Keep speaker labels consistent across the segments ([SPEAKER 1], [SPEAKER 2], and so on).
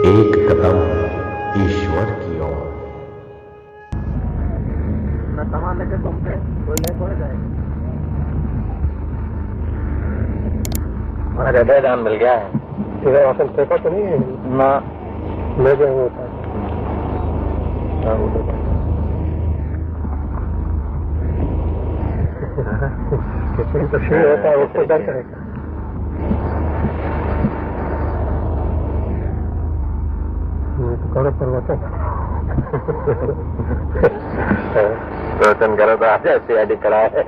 [SPEAKER 1] एक कदम ईश्वर की ओर।
[SPEAKER 2] न सामान लेके घूमते कोई नहीं पड़ जाएगा।
[SPEAKER 3] हृदय दान मिल गया है।
[SPEAKER 2] इधर आसन फेंका तो नहीं है
[SPEAKER 3] ना
[SPEAKER 2] ले जाएंगे होता है। किसी तो शिव होता है उसको डर करेगा। कड़क प्रवचन
[SPEAKER 3] प्रवचन करो तो आज ऐसे आदि करा है।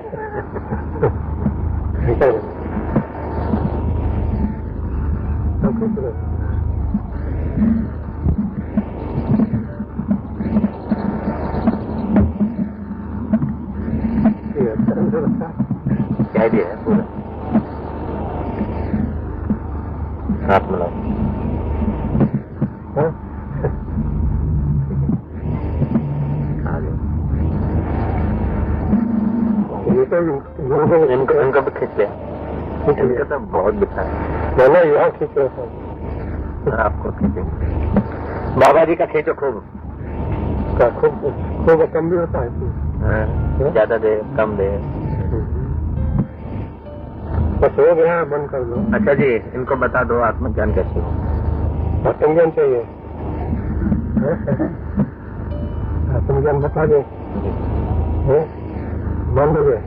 [SPEAKER 3] क्या दिया है पूरा हाथ मिलाओ। इनको भी खींच लिया। इनका तो बहुत बिछा है।
[SPEAKER 2] ना यहाँ खींच रहा था।
[SPEAKER 3] आपको खींचेंगे। बाबा जी का खींचो खूब।
[SPEAKER 2] खूब कम भी होता है।
[SPEAKER 3] ज्यादा दे कम दे।
[SPEAKER 2] बस हो गया बंद कर दो।
[SPEAKER 3] अच्छा जी इनको बता दो आत्मज्ञान कैसे हो।
[SPEAKER 2] आत्मज्ञान चाहिए। आत्मज्ञान बता दो। मान लोगे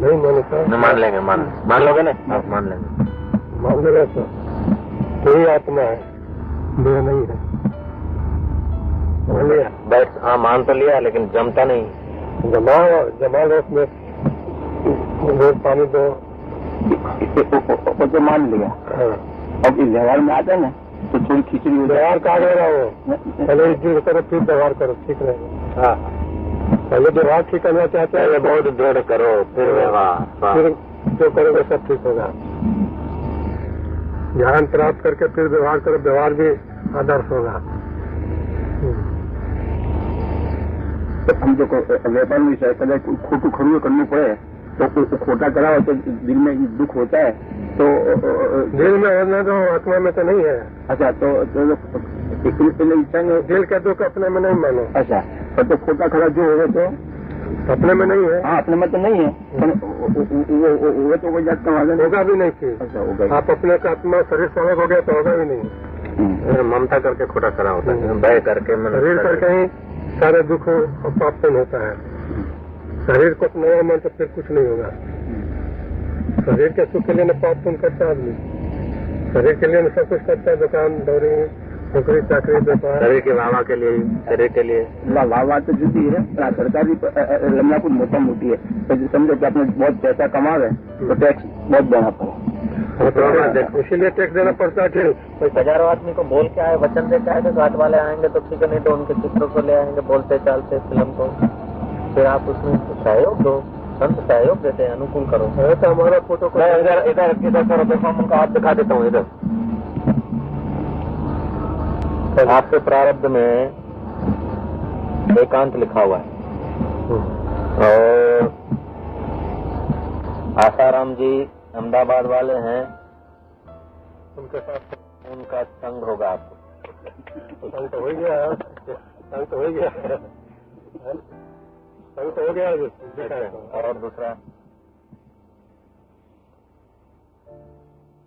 [SPEAKER 2] नहीं मानता
[SPEAKER 3] मान लेंगे। मान लोगे ना आप मान लेंगे।
[SPEAKER 2] मान लोगे तो कोई आत्मा है देह नहीं है। मान लिया
[SPEAKER 3] बैठ। हाँ मान तो लिया लेकिन जमता नहीं।
[SPEAKER 2] जमा लो उसमें रोज पानी दो
[SPEAKER 3] तो मान लिया। अब इस व्यवहार में आता है ना तो थोड़ी खिचड़ी हो
[SPEAKER 2] व्यवहार कहा गया रहा हो। पहले इज्जत करो फिर व्यवहार करो ठीक रहेगा। हाँ पहले व्यवहार ठीक करना चाहते हैं
[SPEAKER 3] बहुत दृढ़ करो फिर व्यवहार।
[SPEAKER 2] फिर जो करोगे सब ठीक होगा। ज्ञान प्राप्त करके फिर व्यवहार करो। व्यवहार भी आदर्श होगा।
[SPEAKER 3] तो हम जो व्यापार में खोटू खड़ू करने पड़े तो खोटा कराओ तो दिल में दुख होता है। तो
[SPEAKER 2] दिल में होना तो आत्मा में तो नहीं है।
[SPEAKER 3] अच्छा तो पहले इच्छा में
[SPEAKER 2] दिल का दुख अपने में नहीं मानो।
[SPEAKER 3] अच्छा तो खोटा खड़ा जो होगा तो
[SPEAKER 2] अपने में नहीं है।
[SPEAKER 3] हाँ अपने में तो नहीं है वो तो कोई जात का
[SPEAKER 2] होगा भी नहीं फिर।
[SPEAKER 3] अच्छा होगा। आप
[SPEAKER 2] अपने का आत्मा शरीर समझ हो गया तो होगा भी नहीं।
[SPEAKER 3] ममता करके खोटा खड़ा होता है। भय करके
[SPEAKER 2] शरीर करके ही सारे दुख और पापन होता है। शरीर को नहीं मन तो फिर कुछ नहीं होगा। शरीर के सुख के लिए न पाप पुण्य करता आदमी। शरीर के लिए न सब कुछ करता है। दुकान दौरी नौकरी चाकरी व्यापार
[SPEAKER 3] शरीर के वाहवा के लिए शरीर के लिए वाहवा तो जुदी है। सरकारी लम्बा कुछ मोटा मोटी है तो समझो कि आपने बहुत पैसा कमा रहे तो टैक्स बहुत देना पड़े।
[SPEAKER 2] इसीलिए टैक्स देना पड़ता है।
[SPEAKER 3] हजारों आदमी को बोल के आए वचन दे के आए तो घाट वाले आएंगे तो ठीक है नहीं तो उनके चित्रों को ले आएंगे बोलते चालते फिल्म को। फिर आप उसमें सहयोग दो। संत सहयोग देते हैं अनुकूल करो।
[SPEAKER 2] तो हमारा फोटो को
[SPEAKER 3] इधर करो देखो हम उनका हाथ दिखा देता हूँ। इधर आपके प्रारब्ध में एकांत लिखा हुआ है और आसाराम जी अहमदाबाद वाले हैं
[SPEAKER 2] उनके साथ
[SPEAKER 3] उनका संग होगा आपको।
[SPEAKER 2] संग तो हो गया। संग तो हो गया। संग तो हो गया।
[SPEAKER 3] और दूसरा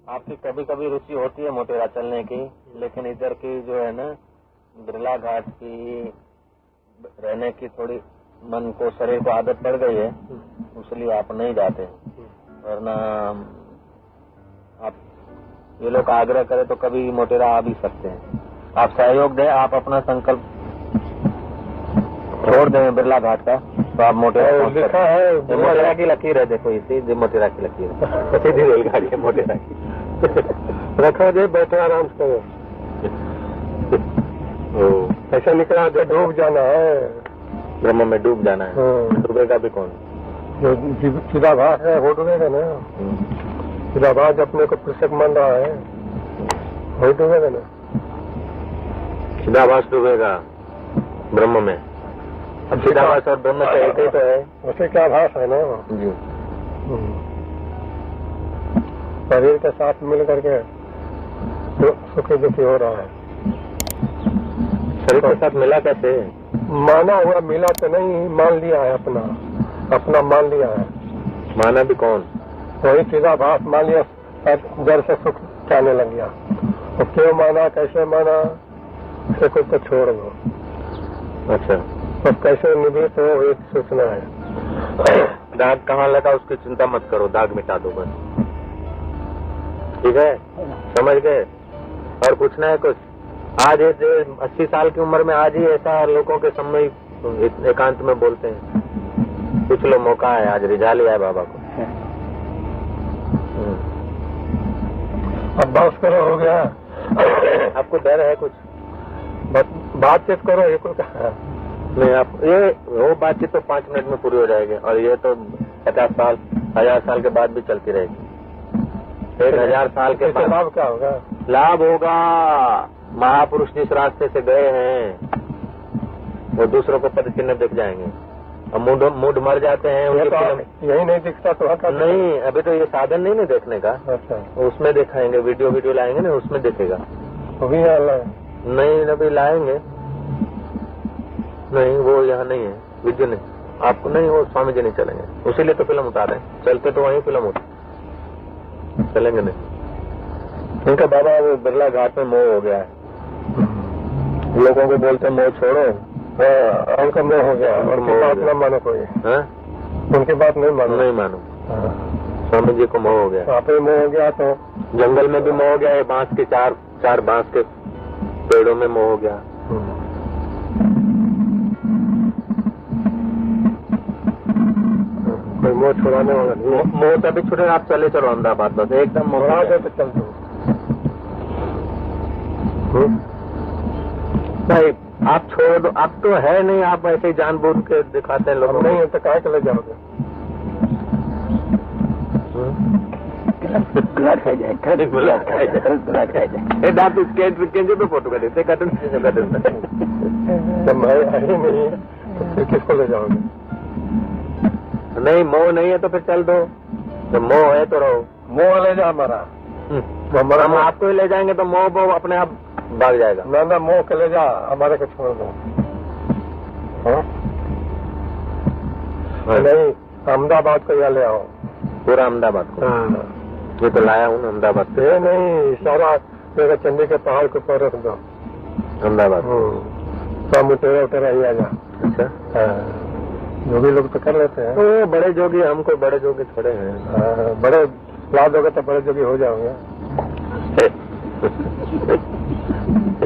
[SPEAKER 3] आपकी कभी कभी रुचि होती है मोटेरा चलने की लेकिन इधर की जो है ना बिरला घाट की रहने की थोड़ी मन को शरीर को आदत पड़ गई है इसलिए आप नहीं जाते। वरना आप ये लोग आग्रह करें तो कभी मोटेरा आ भी सकते हैं। आप सहयोग दें। आप अपना संकल्प छोड़ दें बिरला घाट का तो आप मोटेरा
[SPEAKER 2] लिखा है।
[SPEAKER 3] मोटेरा की लकीर है देखो इसी मोटेरा की लकीर है। सीधी रेलगाड़ी है मोटेरा की।
[SPEAKER 2] रखा दे बैठो आराम से करो। ऐसा निकला दे डूब जाना है।
[SPEAKER 3] ब्रह्म में डूब जाना है। डूबेगा भी कौन
[SPEAKER 2] जो चिदाभास है वो डूबेगा ना। चिदाभास अपने को पुस्तक मान रहा है वही डूबेगा ना।
[SPEAKER 3] चिदाभास डूबेगा ब्रह्म में। अब चिदाभास और ब्रह्म का एक ही तो है।
[SPEAKER 2] उसी का आभास है ना
[SPEAKER 3] जी।
[SPEAKER 2] शरीर के साथ मिल करके सुखी दुखी हो रहा है।
[SPEAKER 3] शरीर के साथ मिला कैसे?
[SPEAKER 2] माना हुआ मिला तो नहीं, मान लिया है, अपना मान लिया है।
[SPEAKER 3] माना भी कौन?
[SPEAKER 2] वही चिदाभास मान लिया, जड़ से सुख जाने लग गया। तो क्यों माना, कैसे माना, इसे कुछ तो छोड़ दो।
[SPEAKER 3] अच्छा,
[SPEAKER 2] तो कैसे निवृत्त हो एक सोचना है।
[SPEAKER 3] दाग कहाँ लगा उसकी चिंता मत करो, दाग मिटा दो बस। ठीक है, समझ गए? और पूछना है कुछ? आज 80 साल की उम्र में आज ही ऐसा लोगों के समय एकांत में बोलते हैं। पूछ लो, मौका है, आज रिझा लिया है बाबा को।
[SPEAKER 2] अब बस करो, हो गया।
[SPEAKER 3] आपको डर है कुछ?
[SPEAKER 2] बातचीत करो, ये कोई कहा
[SPEAKER 3] नहीं, आप ये वो बातचीत तो 5 मिनट में पूरी हो जाएगी, और ये तो 50 साल 1000 साल के बाद भी चलती रहेगी। 1000 साल के बाद
[SPEAKER 2] लाभ क्या होगा?
[SPEAKER 3] लाभ होगा, महापुरुष जिस रास्ते से गए हैं वो दूसरों को पद चिन्ह दिख जाएंगे। अब मूड मर जाते हैं,
[SPEAKER 2] यही नहीं दिखता तो
[SPEAKER 3] नहीं, अभी तो ये साधन नहीं ना देखने का।
[SPEAKER 2] अच्छा,
[SPEAKER 3] उसमें दिखाएंगे, वीडियो लाएंगे ना, उसमें दिखेगा।
[SPEAKER 2] अभी
[SPEAKER 3] नहीं, अभी लाएंगे नहीं, वो यहाँ नहीं है, वीडियो नहीं आपको नहीं, वो स्वामी जी नहीं चलेंगे, उसीलिए तो फिल्म उतार रहे हैं। चलते तो वहीं फिल्म उतार, चलेंगे नहीं। उनका बाबा वो बिरला घाट में मोह हो गया है। लोगों को बोलते मोह छोड़ो,
[SPEAKER 2] उनका मोह हो गया, और बात न मानो कोई। उनकी बात नहीं
[SPEAKER 3] मानो। स्वामी जी को मोह हो गया,
[SPEAKER 2] आप ही मोह हो गया तो
[SPEAKER 3] जंगल में भी मोह हो गया है, बांस के चार बांस के पेड़ों में मोह हो गया।
[SPEAKER 2] कोई मोह छुड़ाने वाला नहीं।
[SPEAKER 3] मोह तभी छुड़े, आप चले चलो अहमदाबाद, बस एकदम मोह
[SPEAKER 2] दे तो चल दो
[SPEAKER 3] भाई, आप छोड़ दो। आप तो है नहीं, आप ऐसे ही जानबूझ के दिखाते हैं लोगों।
[SPEAKER 2] नहीं है तो काहे के ले जाओगे?
[SPEAKER 3] गुलाब खाई जाए। दांत उसके पे फोटो का देते कटन
[SPEAKER 2] जब मैं ही नहीं है तो फिर किसको ले जाओगे?
[SPEAKER 3] नहीं, मोह नहीं है तो फिर चल दो, तो मोह है तो रहो।
[SPEAKER 2] मोह ले जा हमारा,
[SPEAKER 3] हम आपको ही ले जाएंगे तो मोह अपने आप भाग जाएगा।
[SPEAKER 2] ना मोह के ले जा, हमारे को छोड़ दो। नहीं, अहमदाबाद को यहाँ ले आओ,
[SPEAKER 3] पूरा अहमदाबाद को। ये तो लाया हूँ ना अहमदाबाद से।
[SPEAKER 2] ये नहीं, सारा तेरा चंडी के पहाड़ के ऊपर रख दो
[SPEAKER 3] अहमदाबाद।
[SPEAKER 2] सब उटेरा ही आ जा।
[SPEAKER 3] अच्छा,
[SPEAKER 2] जोगी लोग तो कर लेते हैं।
[SPEAKER 3] तो बड़े जोगी, हमको बड़े जोगी छोड़े हैं।
[SPEAKER 2] बड़े लाभ होगा तो बड़े जोगी हो जाओगे।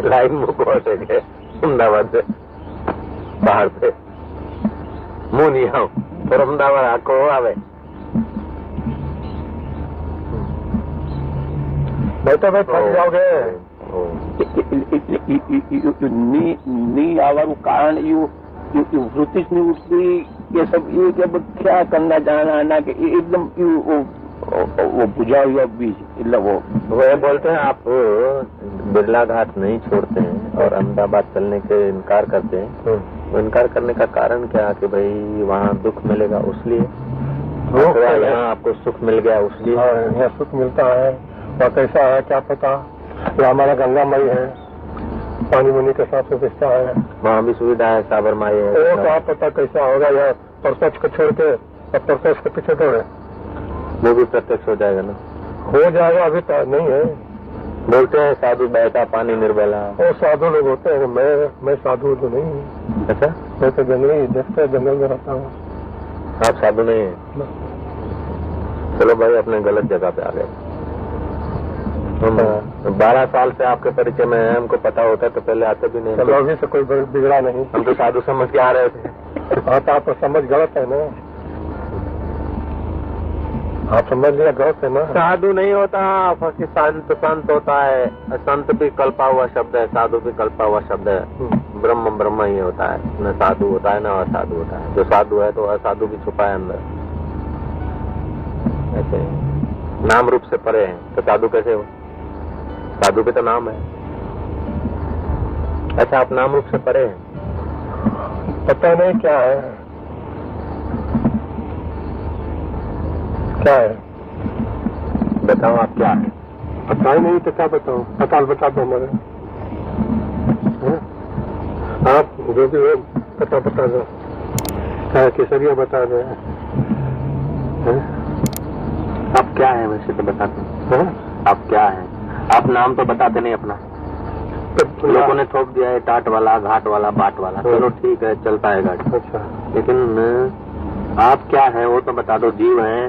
[SPEAKER 3] लाइन में पहुंचे गए अहमदाबाद से, पहाड़ पे मुंह नहीं आओ और अहमदाबाद आको आवे।
[SPEAKER 2] बैठो भाई, थक जाओगे।
[SPEAKER 4] नहीं आवारू कारण वृत्ति नहीं उठती, ये सब ये जब क्या करना जाना आना के एकदम वो बुझा हुआ बीज, मतलब
[SPEAKER 3] वो बोलते हैं आप बिरला घाट नहीं छोड़ते हैं और अहमदाबाद चलने के इनकार करते हैं। वो इनकार करने का कारण क्या कि भाई वहाँ दुख मिलेगा उसलिए, यहाँ आपको सुख मिल गया उसलिए।
[SPEAKER 2] यहाँ सुख मिलता है, वहाँ कैसा है क्या पता। हमारा गंगामई है, पानी मुनी के साथ व्यवस्था है,
[SPEAKER 3] वहाँ भी सुविधा है, साबरमाई है।
[SPEAKER 2] वो क्या पता कैसा होगा। यहाँ प्रत्यक्ष को छोड़ के और प्रत्यक्ष के पीछे दौड़े,
[SPEAKER 3] वो भी प्रत्यक्ष हो जाएगा ना?
[SPEAKER 2] हो जाएगा, अभी तो नहीं है।
[SPEAKER 3] बोलते हैं साधु बहता पानी निर्बला।
[SPEAKER 2] वो साधु लोग होते हैं, मैं साधु तो नहीं हूँ।
[SPEAKER 3] अच्छा,
[SPEAKER 2] मैं तो जंगली देखते जंगल में रहता हूँ।
[SPEAKER 3] आप साधु नहीं है? चलो भाई, अपने गलत जगह पे आ गए। 12 साल से आपके परिचय में है, हमको पता होता है तो पहले आते भी नहीं।
[SPEAKER 2] चलो, अभी से कोई बिगड़ा नहीं,
[SPEAKER 3] हम तो साधु समझ के आ रहे थे।
[SPEAKER 2] हाँ, तो आप समझ गलत है ना, आप समझ लिया गलत है ना।
[SPEAKER 3] साधु नहीं होता, संत होता है। संत भी कल्पा हुआ शब्द है, साधु भी कल्पा हुआ शब्द है। ब्रह्म ही होता है, न साधु होता है न असाधु होता है। जो साधु है तो असाधु भी छुपा है अंदर। ऐसे नाम रूप से परे है तो साधु कैसे हो? साधु भी तो नाम है। अच्छा, आप नाम रूप से परे हैं,
[SPEAKER 2] पता नहीं क्या है, क्या है
[SPEAKER 3] बताओ आप क्या है?
[SPEAKER 2] पता ही नहीं तो क्या बताऊं, पता बता दो हमारे। आप जो भी हो पता बता दो, क्या केसरिया बता दो।
[SPEAKER 3] आप क्या है वैसे तो बताते हैं? आप क्या है? आप नाम तो बताते नहीं अपना। लोगों ने थोप दिया है टाट वाला, घाट वाला, बाट वाला। चलो ठीक है, चलता है गाड़ी।
[SPEAKER 2] अच्छा,
[SPEAKER 3] लेकिन आप क्या है वो तो बता दो। जीव हैं,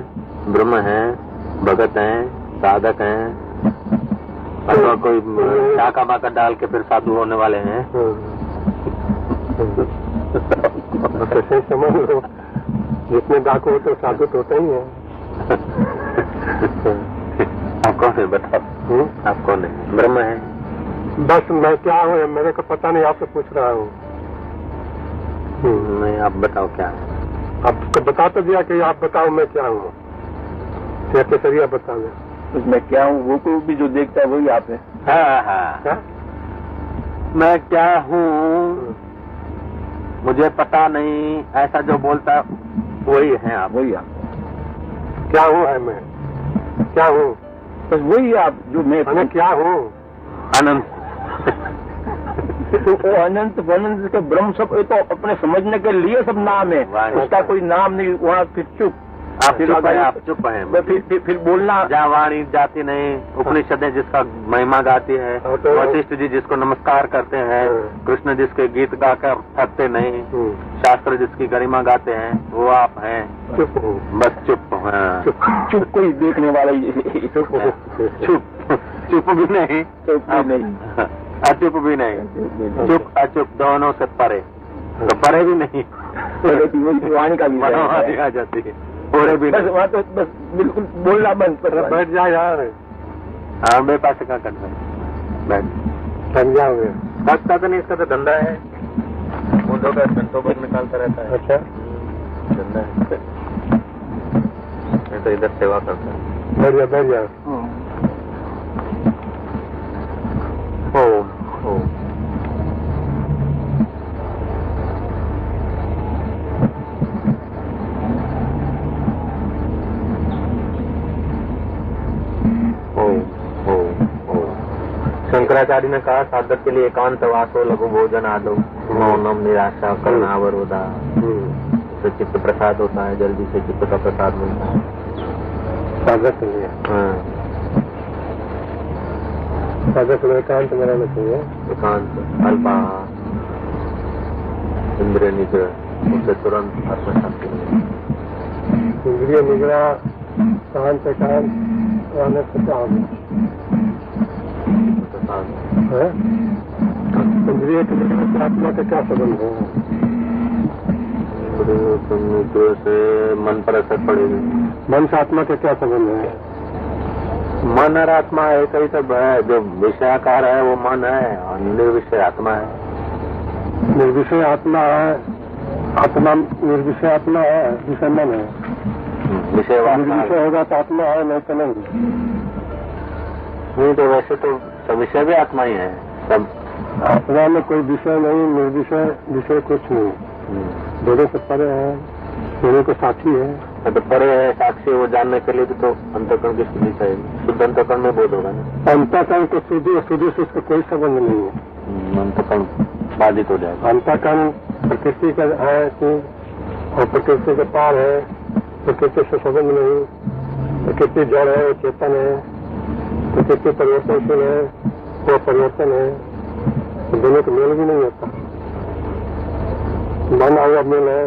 [SPEAKER 3] ब्रह्म हैं, भगत हैं, साधक हैं, अथवा कोई शाखा बाका डाल के फिर साधु होने वाले हैं।
[SPEAKER 2] तो सही समझ लो, जितने डाकू होते साधु तो होते ही है।
[SPEAKER 3] आप कौन है बताओ? आप कौन है? ब्रह्म है?
[SPEAKER 2] बस मैं क्या हूँ मेरे को पता नहीं, आपसे पूछ रहा हूँ।
[SPEAKER 3] नहीं, आप बताओ क्या है?
[SPEAKER 2] आपको बता तो दिया कि आप बताओ मैं क्या हूँ, क्या केसरिया बता दे।
[SPEAKER 4] उसमें क्या हूँ वो कोई भी जो देखता है वही आप है।
[SPEAKER 3] हाँ, मैं क्या हूँ मुझे पता नहीं, ऐसा जो बोलता है वही है आप।
[SPEAKER 4] वही आप
[SPEAKER 2] क्या हूँ है मैं, क्या हूँ,
[SPEAKER 4] बस वही आप जो मैं
[SPEAKER 2] क्या हूँ।
[SPEAKER 3] अनंत।
[SPEAKER 4] तो अनंत अनंत के ब्रह्म सब ये तो अपने समझने के लिए सब नाम है, उसका कोई नाम नहीं। वहाँ फिर चुप,
[SPEAKER 3] आप चुप हैं।
[SPEAKER 4] फिर बोलना।
[SPEAKER 3] जहाँ वाणी जाती नहीं, उपनिषदें जिसका महिमा गाती है, वशिष्ठ जी जिसको नमस्कार करते हैं, कृष्ण जिसके गीत गाकर थकते नहीं, शास्त्र जिसकी गरिमा गाते हैं, वो आप हैं।
[SPEAKER 2] चुप हूँ,
[SPEAKER 3] बस चुप। हाँ,
[SPEAKER 4] चुप कोई देखने वाला
[SPEAKER 3] चुप भी नहीं, अचुप भी नहीं, चुप अचुप दोनों से परे, तो परे भी नहीं,
[SPEAKER 4] वाणी का भी
[SPEAKER 3] आ जाती है, परे भी
[SPEAKER 4] बस
[SPEAKER 3] नहीं।
[SPEAKER 4] वहाँ तो बस बिल्कुल बोलना बंद कर
[SPEAKER 2] बैठ जा यार।
[SPEAKER 3] हाँ, मेरे पास क्या करना है, बैठ
[SPEAKER 2] बन जाओगे।
[SPEAKER 3] सकता तो नहीं, इसका तो धंधा है, मुद्दों का घंटों पर निकालता रहता है।
[SPEAKER 2] अच्छा,
[SPEAKER 3] धंधा है, मैं तो इधर सेवा करता हूँ।
[SPEAKER 2] बैठ जा बैठ जा।
[SPEAKER 3] ओम ओम शंकराचार्य ने कहा साधक के लिए एकांत वासो, लघु भोजन आदो, मौनम, निराशा, करुणावरोधा, तो चित्त प्रसाद होता है, जल्दी से चित्त का प्रसाद मिलता है
[SPEAKER 2] साधक के लिए।
[SPEAKER 3] हाँ,
[SPEAKER 2] साधक में एकांत में रहना चाहिए।
[SPEAKER 3] एकांत, अल्पा, इंद्रिय निग्रह, उससे तुरंत आत्मशांति मिलेगी।
[SPEAKER 2] इंद्रिय निग्रह, शांत एकांत रहने से क्या होगा? इंद्रिय के निग्रह आत्मा का क्या संबंध है?
[SPEAKER 3] निग्रह से मन पर असर पड़ेगी।
[SPEAKER 2] मन से आत्मा का क्या संबंध है?
[SPEAKER 3] मन और आत्मा एक ही सब है, जो विषयाकार है वो मन है और निर्विषय आत्मा है।
[SPEAKER 2] निर्विषय आत्मा है, आत्मा निर्विषय आत्मा है, विषय मन है।
[SPEAKER 3] विषय
[SPEAKER 2] निर्विषय होगा तो आत्मा है, नहीं तो नहीं।
[SPEAKER 3] नहीं तो वैसे तो सब विषय भी आत्मा ही है सब।
[SPEAKER 2] आत्मा में कोई विषय नहीं, निर्विषय विषय कुछ नहीं, दोनों से परे है, दोनों को साथी है।
[SPEAKER 3] तो परे है साक्षी, वो जानने के लिए भी तो अंतःकरण की शुद्धि चाहिए। शुद्ध अंतःकरण में बोध होगा ना।
[SPEAKER 2] अंतःकरण को शुद्धि और शुद्धि से उसका कोई संबंध नहीं है।
[SPEAKER 3] अंतःकरण बाधित हो जाएगा।
[SPEAKER 2] अंतःकरण प्रकृति का है कि और प्रकृति के पार है, प्रकृति से संबंध नहीं। प्रकृति जड़ है, वो चेतन है, प्रकृति परिवर्तनशील है, वो परिवर्तन है, तो दोनों का मेल भी नहीं होता। मन आया मेल है,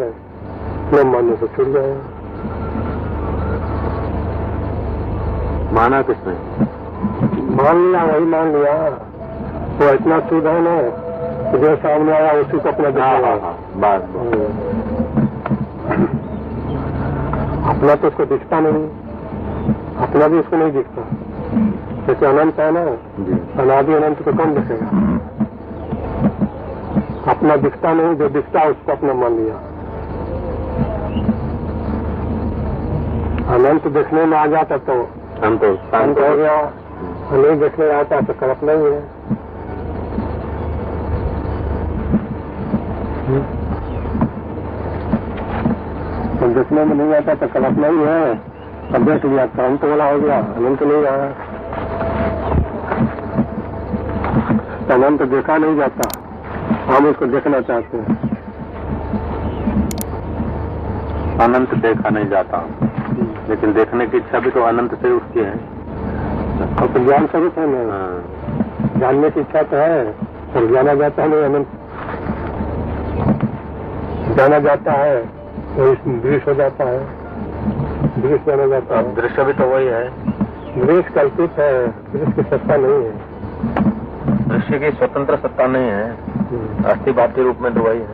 [SPEAKER 2] न मानने से छूट जाए।
[SPEAKER 3] माना किसने?
[SPEAKER 2] मान लिया, वही मान लिया, वो इतना शुद्ध है ना, जो सामने आया उसी को अपना दिखाया।
[SPEAKER 3] बात
[SPEAKER 2] अपना तो उसको दिखता नहीं, अपना भी उसको नहीं दिखता, जैसे अनंत है ना, अनादि अनंत को कौन दिखेगा? अपना दिखता नहीं, जो दिखता है उसको अपना मान लिया। अनंत देखने में आ जाता तो
[SPEAKER 3] हम तो
[SPEAKER 2] शांत हो गया, नहीं देखने आता तो कल्पना ही है। तो देखने में नहीं आता तो कल्पना ही है, अब देख लिया तो अंत वाला हो गया, अनंत नहीं आया। अनंत देखा नहीं जाता, हम उसको देखना चाहते हैं।
[SPEAKER 1] अनंत देखा नहीं जाता, लेकिन देखने की इच्छा भी तो अनंत से उसकी है।
[SPEAKER 2] और तो ज्ञान स्वरूप है ना, जानने की इच्छा तो है और जाना जाता है नहीं। अनंत जाना जाता है तो दृश्य हो जाता है, दृश्य जाना जाता है।
[SPEAKER 1] दृश्य भी तो वही है,
[SPEAKER 2] दृश्य कल्पित है, दृश्य की सत्ता नहीं है।
[SPEAKER 1] दृश्य की स्वतंत्र सत्ता नहीं है, अस्थिभाती रूप में तो वही है।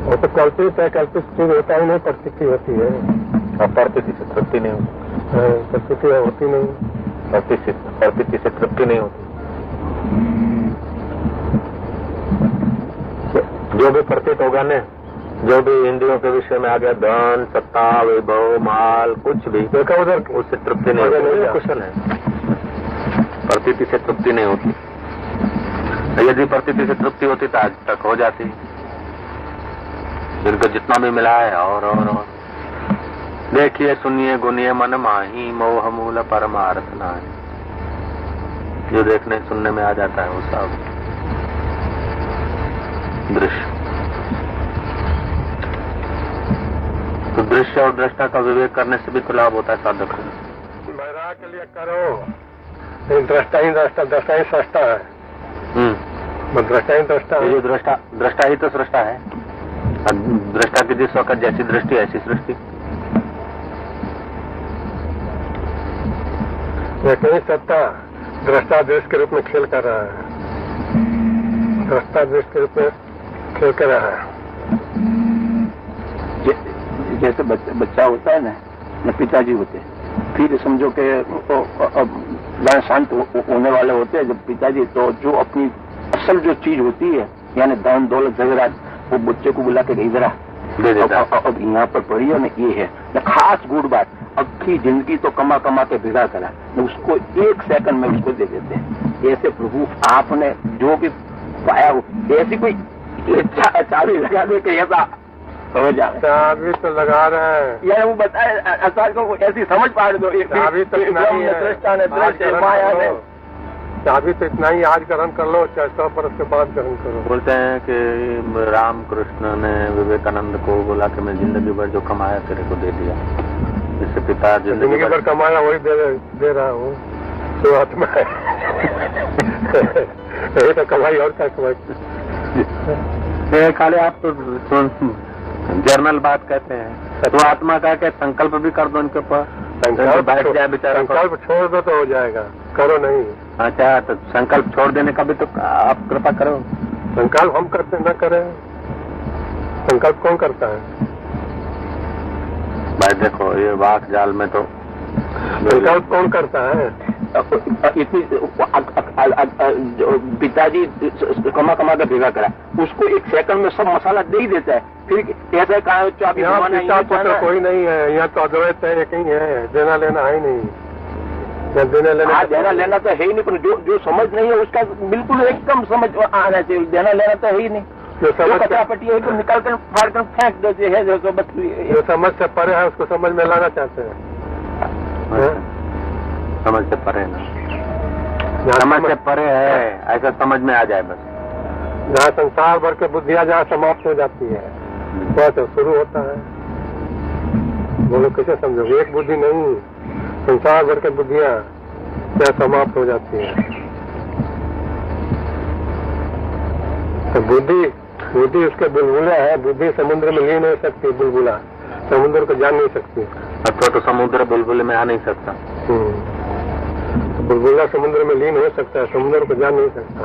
[SPEAKER 2] वो तो कल्पित है, कल्पित चीज होता ही नहीं, प्रतीति होती है।
[SPEAKER 1] प्रतीति से तृप्ति नहीं होती,
[SPEAKER 2] प्रतीति होती नहीं,
[SPEAKER 1] प्रतीति से तृप्ति नहीं होती। जो भी प्रतीत होगा न, जो भी इंद्रियों के विषय में आ गया, धन, सत्ता, वैभव, माल, कुछ भी देखा उधर, उससे तृप्ति नहीं होती। कुशल है, प्रतीति से तृप्ति नहीं होती। यदि प्रतीति से तृप्ति होती तो आज तक हो जाती। जिनको जितना भी मिला है और देखिए, सुनिए, गुनिए, मन माही, मोह मूल परमार्थ नाही। जो देखने सुनने में आ जाता है वो सब दृश्य। तो दृश्य और दृष्टा का विवेक करने से भी तो लाभ होता है साधक को।
[SPEAKER 2] वैराग के लिए करो, लेकिन दृष्टा ही दृष्टा, दृष्टा ही सृष्टा है। दृष्टा ही दृष्टा है।
[SPEAKER 1] ये जो दृष्टा ही तो सृष्टा है। दृष्टा की जिस वक्त जैसी दृष्टि ऐसी सृष्टि।
[SPEAKER 2] लेकिन सत्ता दृष्टा दृष्टि के रूप में खेल कर रहा है, दृष्टा दृष्टि के रूप में खेल कर रहा है।
[SPEAKER 4] जैसे बच्चा होता है ना, या पिताजी होते हैं, फिर समझो कि शांत होने वाले होते हैं जब पिताजी, तो जो अपनी असल जो चीज होती है, यानी धन दौलत जगरात, वो बच्चे को बुला के इधर अब यहाँ पर पड़ी है ना, ये है ना खास गुड बात। अक्खी जिंदगी तो कमा कमा के भिगा करा, उसको एक सेकंड में उसको दे देते हैं। ऐसे प्रभु आपने जो भी पाया हो, ऐसी कोई चाबी लगा दे के ऐसा हो जाए।
[SPEAKER 2] चाबी तो लगा रहे हैं,
[SPEAKER 4] यार वो बताए असार को ऐसी समझ पा दो।
[SPEAKER 2] चाबी तो नहीं है, चाबी तो इतना ही आज ग्रहण कर लो, चाहे 100 बरस के बाद ग्रहण करो।
[SPEAKER 1] बोलते हैं कि रामकृष्ण ने विवेकानंद को बोला कि मैं जिंदगी भर जो कमाया तेरे को दे दिया। इससे पिता
[SPEAKER 2] जिंदगी भर कमाया वही दे रहा हूँ, तो आत्मा है। यही तो कमाई और क्या कमाई।
[SPEAKER 1] खाली आप तो जर्नल बात कहते हैं, तो आत्मा का क्या संकल्प भी कर दो उनके ऊपर। संकल्प बैठ जाए बेचारा,
[SPEAKER 2] संकल्प छोड़ दो तो हो जाएगा, करो नहीं।
[SPEAKER 1] अच्छा, तो संकल्प छोड़ देने का भी तो आप कृपा करो।
[SPEAKER 2] संकल्प हम करते न करें, संकल्प कौन करता है
[SPEAKER 1] भाई? देखो ये वाक जाल में तो
[SPEAKER 2] संकल्प कौन करता है?
[SPEAKER 4] इतनी पिताजी कमा कमा कर भेगा करा, उसको एक सेकंड में सब मसाला दे ही देता है। फिर ऐसा कहा
[SPEAKER 2] पिता कोई नहीं है, यहाँ तो अद्वैत है, एक ही है, देना लेना है ही नहीं। देना
[SPEAKER 4] लेना तो है ही नहीं, पर जो समझ नहीं है उसका बिल्कुल एकदम समझ आना चाहिए। देना लेना तो है ही नहीं, जो कटापटी है तो निकाल कर फाड़ कर फेंक देते हैं। जो
[SPEAKER 2] समझ से परे है उसको समझ में लाना चाहते हैं।
[SPEAKER 1] समझ से परे ना, समझ से परे है, ऐसा समझ में आ जाए बस।
[SPEAKER 2] जहाँ संसार भर के बुद्धियाँ जहाँ समाप्त हो जाती है, वहाँ तो शुरू होता है। बोलो कैसे समझो? एक बुद्धि नहीं, संसार भर के बुद्धियाँ जहाँ समाप्त हो जाती है। तो बुद्धि उसके बुलबुला है। बुद्धि समुद्र में लीन हो सकती है, बुलबुला समुद्र को जान नहीं सकती।
[SPEAKER 1] अथवा तो समुद्र बुलबुले में आ नहीं सकता।
[SPEAKER 2] बुलबुला समुद्र में लीन हो सकता है, समुद्र को जान नहीं सकता।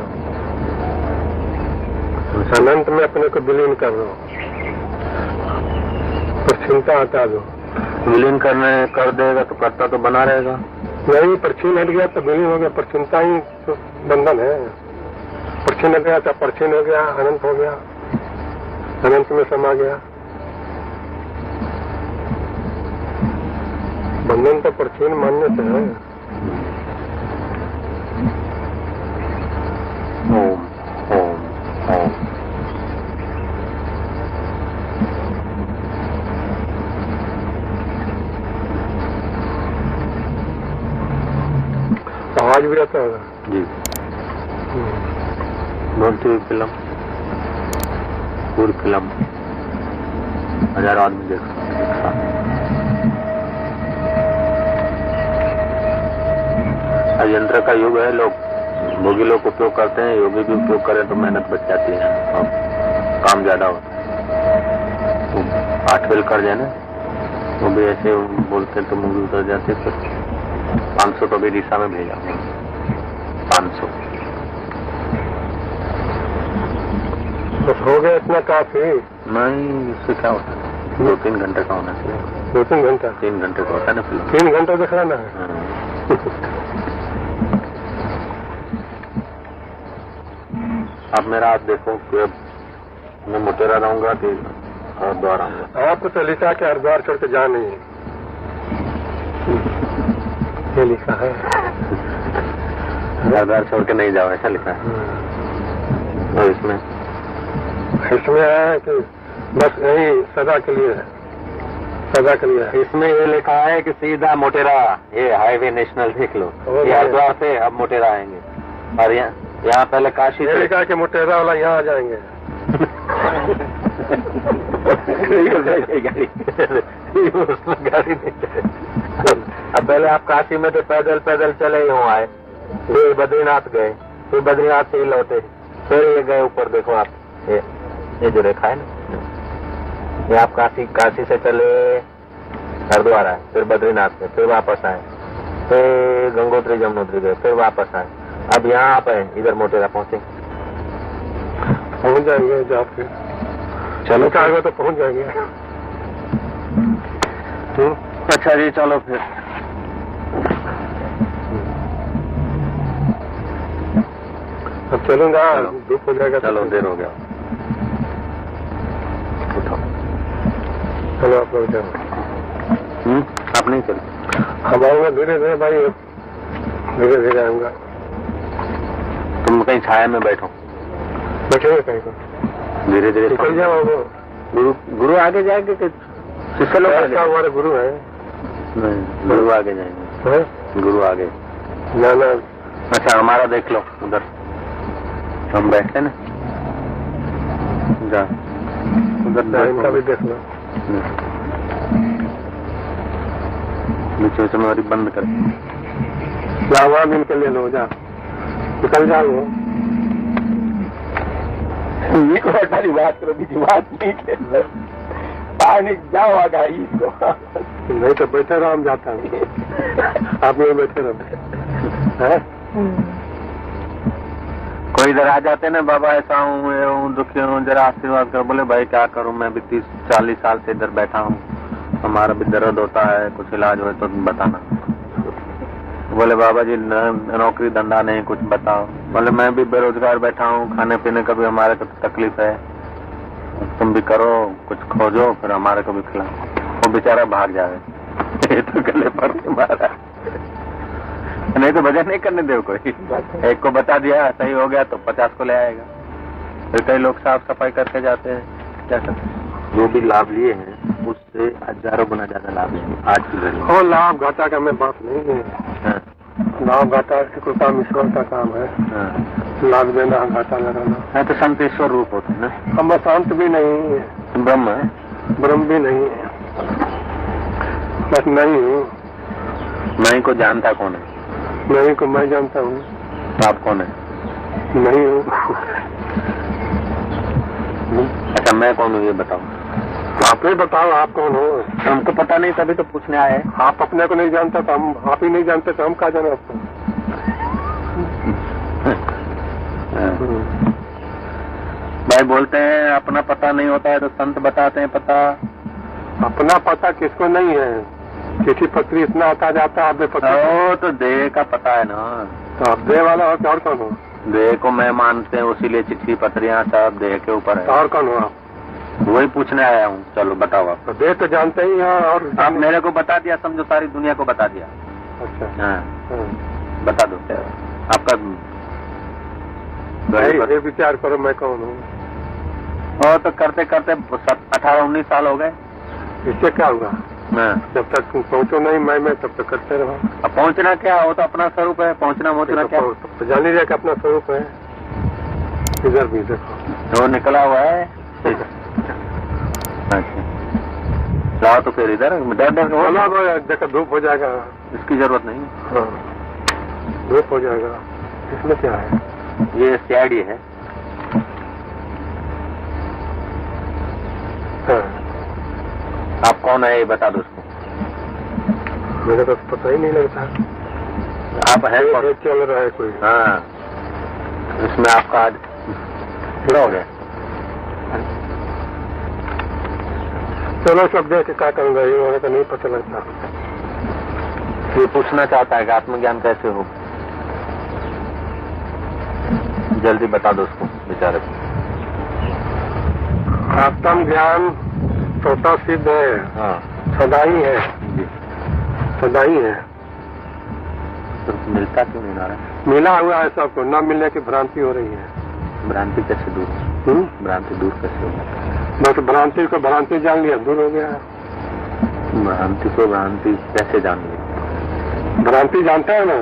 [SPEAKER 2] अनंत में अपने को विलीन कर लो, पर चिंता हटा दो।
[SPEAKER 1] विलीन कर देगा तो करता तो बना रहेगा।
[SPEAKER 2] नहीं, परछीन हट गया तो विलीन हो गया, पर चिंता ही तो बंधन है। परछीन हट गया तो परछीन हो गया, अनंत हो गया, अनंत में समा गया। बंधन तो परछीन मानने से है।
[SPEAKER 1] ओम ओम ओम।
[SPEAKER 2] आवाज भी आता होगा
[SPEAKER 1] जी। बोलती हुई फिल्म, पूरी फिल्म 1000 आदमी देख सकता। यंत्र का युग है, लोग भोगी लोग उपयोग करते हैं, योगी भी उपयोग करें तो मेहनत बच जाती है और काम ज्यादा होता है। तो 8 बिल कर जाए ना, वो भी ऐसे बोलते तो मूवी उतर जाते, फिर 500 तो भी दिशा में भेजा 500
[SPEAKER 2] बस हो गया इतना काफी।
[SPEAKER 1] नहीं, इससे क्या होता है, 2-3 घंटे का होना चाहिए।
[SPEAKER 2] 2-3 घंटा?
[SPEAKER 1] 3 घंटे का होता है ना फिल्म।
[SPEAKER 2] 3 घंटे दिखाना है।
[SPEAKER 1] आप मेरा हाथ देखो कि अब मैं मोटेरा रहूंगा कि हरिद्वार आऊंगा।
[SPEAKER 2] आपको तो लिखा कि हरिद्वार छोड़ के जा नहीं, ये लिखा है।
[SPEAKER 1] हरिद्वार छोड़ के नहीं जाओ, ऐसा लिखा है। और इसमें
[SPEAKER 2] है कि बस यही सदा के लिए है, सदा के लिए है।
[SPEAKER 1] इसमें ये लिखा है कि सीधा मोटेरा, ये हाईवे नेशनल देख लो, ये हरिद्वार से अब मोटेरा आएंगे, और यहाँ पहले काशी
[SPEAKER 2] ये लिखा कि मोटेरा वाला यहाँ आ जाएंगे।
[SPEAKER 1] गाड़ी नहीं। अब पहले आप काशी में तो पैदल पैदल चले ही हो आए, फिर बद्रीनाथ गए, फिर बद्रीनाथ से ही लौटे, फिर ये गए ऊपर। देखो आप ये जो रेखा है ना, ये आप काशी से चले हरिद्वार आए, फिर बद्रीनाथ गए, फिर वापस आए, फिर गंगोत्री जमुनोत्री गए, फिर वापस आए। अब यहाँ आप आए, इधर मोटेरा पहुंचे,
[SPEAKER 2] पहुंच जाएंगे जाके।
[SPEAKER 1] चलो
[SPEAKER 2] कहा तो पहुंच जाएंगे।
[SPEAKER 1] अच्छा जी, चलो फिर।
[SPEAKER 2] अब चलूंगा, धूप हो जाएगा।
[SPEAKER 1] चलो, देर हो गया।
[SPEAKER 2] चलो आप लोग जाओ।
[SPEAKER 1] आप नहीं चलते?
[SPEAKER 2] अब आऊंगा धीरे धीरे भाई, धीरे धीरे आऊंगा।
[SPEAKER 1] तुम कहीं छाया में बैठो,
[SPEAKER 2] बैठेंगे कहीं को,
[SPEAKER 1] धीरे धीरे
[SPEAKER 2] निकल जाओ।
[SPEAKER 1] गुरु आगे जाएंगे कि शिष्य लोग?
[SPEAKER 2] हमारे गुरु है।
[SPEAKER 1] नहीं, गुरु आगे जाएंगे। गुरु आगे
[SPEAKER 2] जाना।
[SPEAKER 1] अच्छा, हमारा देख लो उधर, हम बैठे ना, जा उधर
[SPEAKER 2] इनका भी देख लो।
[SPEAKER 1] बीच में हमारी बंद कर,
[SPEAKER 2] जाओ वहाँ भी निकल ले लो, जा निकल जाओ।
[SPEAKER 4] ये वाली बात करो, बीजी बात नहीं है। पानी जाओ गाड़ी को,
[SPEAKER 2] नहीं तो बैठे रहो, हम जाता हूँ। आप लोग बैठे रहो।
[SPEAKER 1] कोई इधर आ जाते ना, बाबा ऐसा हूँ, दुखी हूँ, जरा आशीर्वाद करो। बोले भाई क्या करूँ, मैं भी 30-40 साल से इधर बैठा हूँ, हमारा भी दर्द होता है, कुछ इलाज हो तो बताना। बोले बाबा जी नौकरी धंधा नहीं, कुछ बताओ। बोले मैं भी बेरोजगार बैठा हूँ, खाने पीने का भी हमारे को तकलीफ है, तुम भी करो, कुछ खोजो, फिर हमारे को भी खिलाओ। वो बेचारा भाग जाए, ये तो गले पर मारा, नहीं तो भजन नहीं करने दो। कोई एक को बता दिया, सही हो गया तो 50 को ले आएगा। फिर कई लोग साफ सफाई करके जाते हैं, क्या करते हैं। जो भी लाभ लिए हैं उससे हजारों गुना ज्यादा लाभ लेंगे आज की घड़ी में।
[SPEAKER 2] और लाभ घाटा का मैं बात नहीं है। लाभ घाटा कृपा ईश्वर का काम है। लाभ देना, घाटा लगाना।
[SPEAKER 1] तो संत ईश्वर रूप होते हैं ना।
[SPEAKER 2] हम बस अंत भी नहीं है,
[SPEAKER 1] ब्रह्म है,
[SPEAKER 2] ब्रह्म भी नहीं है, बस नहीं हूँ।
[SPEAKER 1] मैं को जानता कौन है?
[SPEAKER 2] नहीं को मैं जानता हूँ।
[SPEAKER 1] तो आप कौन है?
[SPEAKER 2] नहीं हूँ।
[SPEAKER 1] अच्छा, मैं कौन हूँ ये बताओ।
[SPEAKER 2] आप ही बताओ, आप कौन हो?
[SPEAKER 1] हमको पता नहीं, तभी तो पूछने आए।
[SPEAKER 2] आप अपने को नहीं जानते तो हम, आप ही नहीं जानते तो हम क्या जाने आपको।
[SPEAKER 1] भाई बोलते हैं अपना पता नहीं होता है तो संत बताते हैं पता।
[SPEAKER 2] अपना पता किसको नहीं है? चिट्ठी पत्री इतना आता जाता है, आप
[SPEAKER 1] ओ तो देह का पता है ना।
[SPEAKER 2] तो आप देह वाला हो, और कौन हो?
[SPEAKER 1] देह को मैं मानते हैं, उसीलिए चिट्ठी पत्रियां सब देह के ऊपर है।
[SPEAKER 2] और कौन हो आप?
[SPEAKER 1] वही पूछने आया हूँ। चलो बताओ आप।
[SPEAKER 2] तो देह तो जानते ही हैं। और
[SPEAKER 1] आप मेरे को बता दिया, समझो सारी दुनिया को बता दिया।
[SPEAKER 2] अच्छा,
[SPEAKER 1] हाँ, बता दो आपका।
[SPEAKER 2] ये विचार करो मैं कौन हूँ।
[SPEAKER 1] और तो करते करते 18-19 साल हो गए।
[SPEAKER 2] इससे क्या होगा? जब तक तुम पहुँचो नहीं मैं तब तक करते रहो।
[SPEAKER 1] अब पहुँचना क्या हो, तो अपना स्वरूप है, पहुँचना मोचना क्या?
[SPEAKER 2] तो जान लीजिए कि अपना स्वरूप है। इधर भी देखो,
[SPEAKER 3] वो निकला हुआ है। अच्छा, लाओ तो फिर इधर डर
[SPEAKER 2] चला दो यार, देखो धूप हो जाएगा।
[SPEAKER 3] इसकी जरूरत नहीं।
[SPEAKER 2] हाँ, धूप हो जाएगा। इसमें क्या है?
[SPEAKER 3] ये सीआईडी है।
[SPEAKER 2] हाँ,
[SPEAKER 3] आप कौन है ये बता दो उसको।
[SPEAKER 2] मुझे तो पता ही नहीं लगता।
[SPEAKER 3] आप है कौन?
[SPEAKER 2] ये चल रहा है कोई।
[SPEAKER 3] हाँ, इसमें आपका आज पूरा हो गया।
[SPEAKER 2] चलो सब देख के क्या करूंगा, ये होने का नहीं पता लगता।
[SPEAKER 3] ये पूछना चाहता है कि आत्मज्ञान कैसे हो, जल्दी बता दो उसको बेचारे को।
[SPEAKER 2] आत्म ज्ञान स्वतः सिद्ध है।
[SPEAKER 3] हाँ
[SPEAKER 2] सदा ही है,
[SPEAKER 3] जी।
[SPEAKER 2] सदा ही है।
[SPEAKER 3] तो मिलता क्यों नहीं आ रहा?
[SPEAKER 2] मिला हुआ है सबको, न मिलने की भ्रांति हो रही है।
[SPEAKER 3] भ्रांति कैसे दूर? भ्रांति दूर कैसे होगा?
[SPEAKER 2] बस भ्रांति को भ्रांति जान लिया, दूर हो गया।
[SPEAKER 3] भ्रांति को भ्रांति कैसे जान ली?
[SPEAKER 2] भ्रांति जानते हैं ना,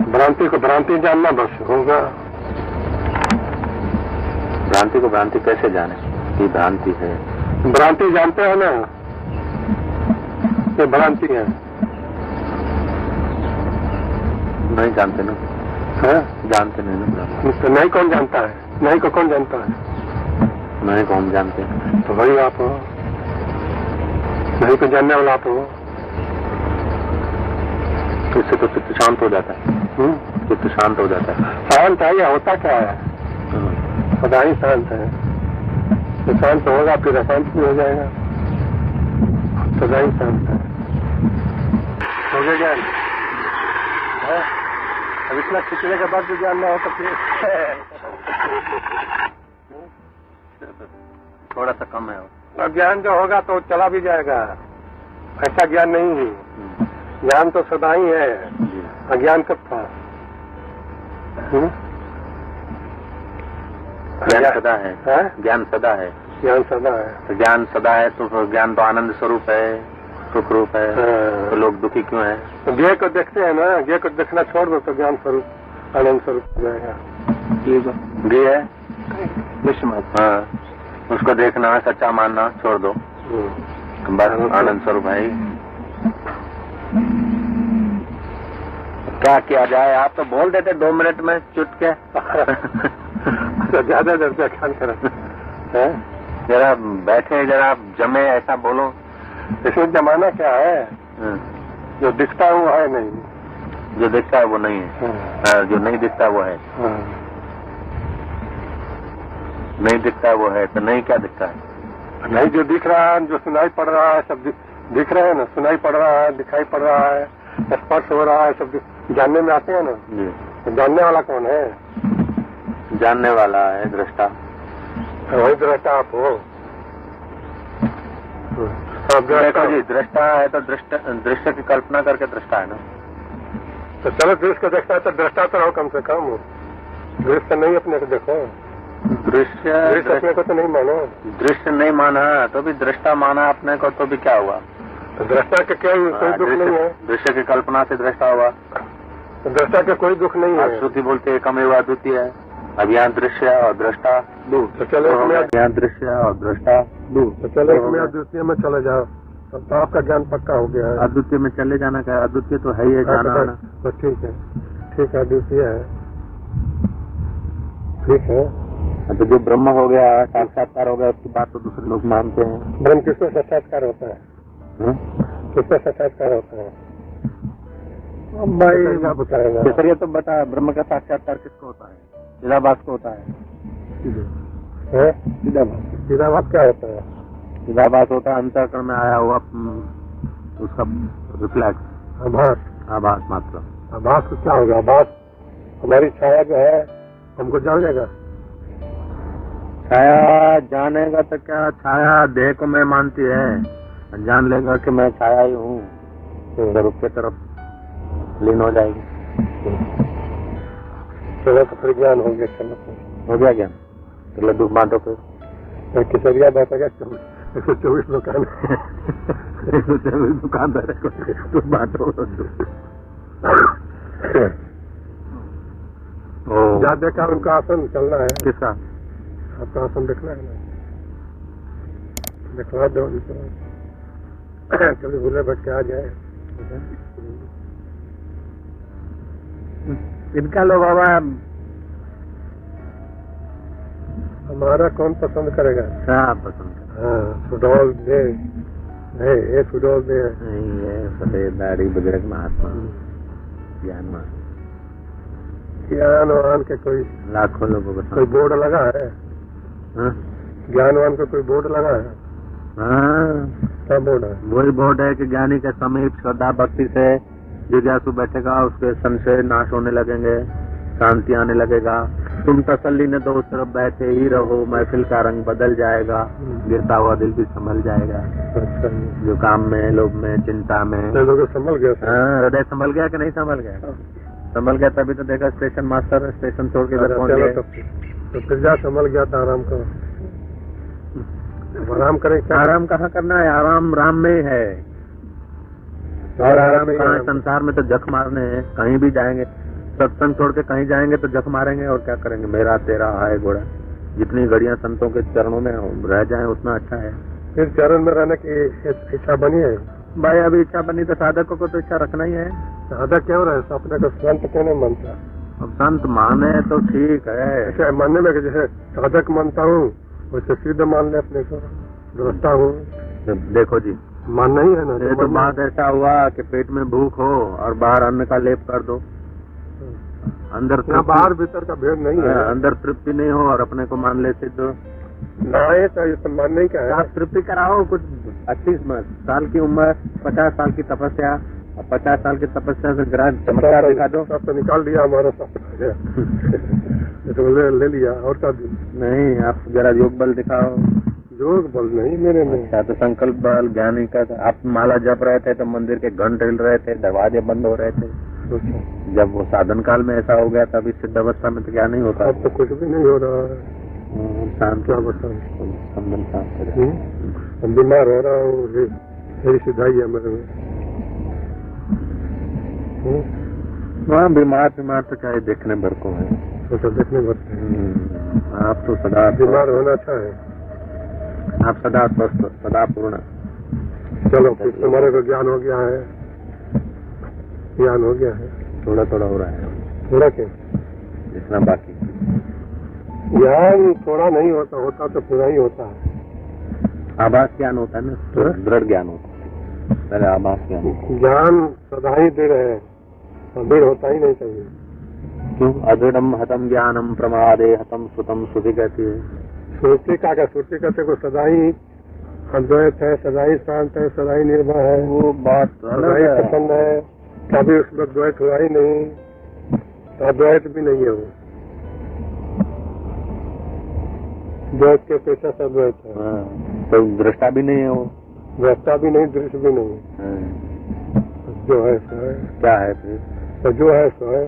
[SPEAKER 2] भ्रांति को भ्रांति जानना बस होगा।
[SPEAKER 3] भ्रांति को भ्रांति कैसे जाने कि भ्रांति है?
[SPEAKER 2] भ्रांति जानते हैं ना, ये भ्रांति है।
[SPEAKER 3] नहीं जानते ना?
[SPEAKER 2] है?
[SPEAKER 3] जानते नहीं ना भ्रांति?
[SPEAKER 2] तो नहीं कौन जानता है? नहीं को कौन जानता है?
[SPEAKER 3] नहीं कौन जानते?
[SPEAKER 2] तो वही आप हो, नहीं को जानने वाला आप हो।
[SPEAKER 3] इससे तो चित्त शांत हो जाता है। चित्त शांत हो जाता है।
[SPEAKER 2] शांत है या होता क्या है? सदा ही शांत है। तो शांत होगा फिर अशांत भी हो जाएगा। सदा ही शांत है। हो गया ज्ञान? अब इतना खिंचने के बाद जो ज्ञान ना हो तो फिर
[SPEAKER 3] थोड़ा सा कम है।
[SPEAKER 2] अब ज्ञान जो होगा तो चला भी जाएगा, ऐसा ज्ञान नहीं है। ज्ञान तो सदा ही है, अज्ञान कब था?
[SPEAKER 3] ज्ञान सदा है। ज्ञान सदा है।
[SPEAKER 2] ज्ञान सदा है।
[SPEAKER 3] तो ज्ञान सदा है तो ज्ञान तो आनंद स्वरूप है, सुख रूप है। तो लोग दुखी क्यों है?
[SPEAKER 2] तो ज्ञ को देखते हैं ना, ज्ञ को देखना छोड़ दो तो ज्ञान स्वरूप आनंद स्वरूप हो जाएगा।
[SPEAKER 3] ज्ञ है विश्व। हाँ, उसको देखना, सच्चा मानना छोड़ दो, बस आनंद स्वरूप है। क्या किया जाए? आप तो बोल देते 2 मिनट में चुटके।
[SPEAKER 2] तो ज्यादा देर से ख्याल करें,
[SPEAKER 3] जरा बैठे, जरा जमे, ऐसा बोलो।
[SPEAKER 2] इसमें जमाना क्या है? जो दिखता है वो है नहीं,
[SPEAKER 3] जो दिखता है वो नहीं है। जो नहीं दिखता वो है। नहीं दिखता वो है, तो नहीं क्या दिखता है?
[SPEAKER 2] नहीं, जो दिख रहा है, जो सुनाई पड़ रहा है, सब दिख रहे हैं ना। सुनाई पड़ रहा है, दिखाई पड़ रहा है, स्पर्श हो रहा है, सब जानने में आते हैं ना।
[SPEAKER 3] जी।
[SPEAKER 2] तो जानने वाला कौन है?
[SPEAKER 3] जानने वाला है दृष्टा।
[SPEAKER 2] वही दृष्टा आप हो।
[SPEAKER 3] देखो जी, दृष्टा है तो दृश्य की कल्पना करके दृष्टा है ना।
[SPEAKER 2] तो चलो दृश्य को देखता है तो दृष्टा तो रहो कम से कम। दृश्य नहीं अपने को देखो,
[SPEAKER 3] दृश्य
[SPEAKER 2] अपने को तो नहीं मानो।
[SPEAKER 3] दृश्य नहीं माना तो भी दृष्टा माना अपने को, तो भी क्या हुआ?
[SPEAKER 2] तो दृष्टा के क्या कोई दुख नहीं है?
[SPEAKER 3] दृश्य की कल्पना से दृष्टा हुआ।
[SPEAKER 2] तो दृष्टा का कोई दुख नहीं है।
[SPEAKER 3] श्रुति बोलते एकमेव अद्वितीय है। अब यहाँ दृश्य और दृष्टा दो।
[SPEAKER 2] तो चलो
[SPEAKER 3] यहाँ दृश्य और दृष्टा दो।
[SPEAKER 2] तो चलो इसमें अद्वितीय में चले जाओ, तो आपका ज्ञान पक्का हो गया है।
[SPEAKER 3] अद्वितीय में चले जाना क्या? अद्वितीय तो है ही जाना ना।
[SPEAKER 2] तो ठीक है, ठीक है, अद्वितीय है, ठीक है।
[SPEAKER 3] तो जो ब्रह्म हो गया, साक्षात्कार हो गया, उसकी बात तो दूसरे लोग मानते हैं।
[SPEAKER 2] ब्रह्म किसका साक्षात्कार होता है? किसका साक्षात्कार होता है? भाई क्या बताएगा?
[SPEAKER 3] केसरिया तो बता, ब्रह्म का साक्षात्कार किसको होता है? चिदाभास को होता है।
[SPEAKER 2] चिदाभास क्या होता है?
[SPEAKER 3] चिदाभास होता है अंतःकरण में आया हुआ उसका रिफ्लेक्स। आभास मात्र।
[SPEAKER 2] आभास को क्या होगा? आभास हमारी छाया जो है हमको जान जाएगा।
[SPEAKER 3] छाया जानेगा तो क्या? छाया देह को मैं मानती है, जान लेगा कि मैं छाया ही हूँ, स्वरूप की तरफ लीन हो जाएगी।
[SPEAKER 2] चलो तो फिर ज्ञान हो गया। चलो
[SPEAKER 3] हो गया ज्ञान, तो लड्डू बांटो फिर।
[SPEAKER 2] केसरिया बांटेगा 124 दुकान
[SPEAKER 3] 124 दुकानदार तो बांटो लड्डू।
[SPEAKER 2] जहाँ देखा उनका आसन चलना है।
[SPEAKER 1] किसका?
[SPEAKER 2] आपका आसन देखना है ना, दिखवा दो उनको, कभी भूले भटके आ जाए।
[SPEAKER 1] इनका लो बाबा,
[SPEAKER 2] हमारा कौन पसंद करेगा?
[SPEAKER 1] आप पसंद
[SPEAKER 2] हाँ, सुडौल दे नहीं, ये सुडौल दे
[SPEAKER 1] नहीं है, सफेद दाढ़ी बुजुर्ग महात्मा ज्ञानवान,
[SPEAKER 2] ज्ञानवान के कोई
[SPEAKER 1] लाखों लोगों को
[SPEAKER 2] कोई बोर्ड लगा है?
[SPEAKER 1] हाँ?
[SPEAKER 2] ज्ञानवान का कोई बोर्ड लगा है?
[SPEAKER 1] हाँ,
[SPEAKER 2] क्या बोर्ड है?
[SPEAKER 1] वही बोर्ड है कि ज्ञानी के समीप श्रद्धा भक्ति से जिज्ञासु बैठेगा, उसके संशय नाश होने लगेंगे, शांति आने लगेगा। तुम तसल्ली ने तो उस तरफ बैठे ही रहो, महफिल का रंग बदल जाएगा, गिरता हुआ दिल भी संभल जाएगा।
[SPEAKER 2] अच्छा,
[SPEAKER 1] जो काम में, लोभ में, चिंता में,
[SPEAKER 2] लोग संभल गया।
[SPEAKER 1] हाँ, हृदय संभल गया कि नहीं संभल गया? संभल गया तभी तो देखा स्टेशन मास्टर स्टेशन छोड़ के इधर पहुंच गए।
[SPEAKER 2] तो फिर जा संभल गया था, आराम करो, आराम करें। क्या
[SPEAKER 1] आराम कहाँ करना है? आराम राम में है। और आराम कहाँ? संसार में तो जख मारने हैं। कहीं भी जाएंगे, सत्संग छोड़ के कहीं जाएंगे तो जख मारेंगे, और क्या करेंगे? मेरा तेरा हाय घोड़ा। जितनी घड़ियां संतों के चरणों में रह जाएं उतना अच्छा है।
[SPEAKER 2] फिर चरण में रहने की इच्छा बनी है
[SPEAKER 1] भाई? अभी इच्छा बनी तो साधकों को तो इच्छा रखना ही है।
[SPEAKER 2] साधक क्यों रहे? अपने को संत क्यों नहीं मानता?
[SPEAKER 1] अब संत माने तो ठीक है,
[SPEAKER 2] ऐसे मानने में जैसे साधक मानता हूँ वैसे सिद्ध मान ले अपने को, दोस्ता हूँ।
[SPEAKER 1] देखो जी,
[SPEAKER 2] मानना ही है ना।
[SPEAKER 1] ये तो बात ऐसा हुआ कि पेट में भूख हो और बाहर अन्न का लेप कर दो, अंदर
[SPEAKER 2] बाहर भीतर का भेद नहीं है।
[SPEAKER 1] अंदर तृप्ति नहीं हो और अपने को मान ले सिद्ध
[SPEAKER 2] ना, ये तो ये मानने ही क्या है।
[SPEAKER 1] आप तृप्ति कराओ। कुछ 80 साल की उम्र, 50 साल की तपस्या, और 50 साल की तपस्या से ग्रांड चमत्कार दिखा दो।
[SPEAKER 2] सब तो निकाल दिया हमारा, सब तो ले लिया। और क्या?
[SPEAKER 1] नहीं, आप जरा योग बल दिखाओ।
[SPEAKER 2] योग बल नहीं मेरे में।
[SPEAKER 1] अच्छा, तो संकल्प बल, ज्ञानी का। आप माला जप रहे थे तो मंदिर के घंट हिल रहे थे, दरवाजे बंद हो रहे थे। जब वो साधन काल में ऐसा हो गया तब इस सिद्ध अवस्था में तो क्या नहीं होता?
[SPEAKER 2] अब तो कुछ भी नहीं हो रहा है।
[SPEAKER 1] शांत
[SPEAKER 2] क्या बताऊं?
[SPEAKER 1] समझन शांत।
[SPEAKER 2] हम बीमार हो रहा हूँ, यही सिधाई है मेरे में।
[SPEAKER 1] वहाँ बीमार तो चाहे देखने भर को है,
[SPEAKER 2] तो देखने भर।
[SPEAKER 1] आप तो सदा
[SPEAKER 2] बीमार होना अच्छा है।
[SPEAKER 1] आप सदा स्वस्थ, सदा पूर्ण।
[SPEAKER 2] चलो, फिर तुम्हारे को ज्ञान हो गया है, ज्ञान हो गया है।
[SPEAKER 1] थोड़ा थोड़ा हो रहा है,
[SPEAKER 2] थोड़ा क्या?
[SPEAKER 1] जितना बाकी।
[SPEAKER 2] ज्ञान थोड़ा नहीं होता, होता तो पूरा ही होता है।
[SPEAKER 1] आभास ज्ञान होता है ना, तो दृढ़ ज्ञान होता है। पहले आभास ज्ञान।
[SPEAKER 2] ज्ञान सदा ही दृढ़ है, दृढ़ होता ही नहीं चाहिए।
[SPEAKER 1] क्यों? अदृढ़म हतम ज्ञानम प्रमादे हतम सुतम श्रुति कहती है।
[SPEAKER 2] श्रुति का क्या? श्रुति कहते को सदा ही अद्वैत है, सदा ही शांत है, सदा ही निर्भय है,
[SPEAKER 1] वो बात
[SPEAKER 2] सदा ही प्रसन्न है, कभी उसमें द्वैत हुआ ही नहीं, अद्वैत भी नहीं है वो। द्वैत के पेशा से अद्वैत है।
[SPEAKER 1] तो दृष्टा भी नहीं है वो,
[SPEAKER 2] दृष्टा भी नहीं, दृश्य भी नहीं। जो है सो है।
[SPEAKER 1] क्या है फिर?
[SPEAKER 2] तो जो है सो है।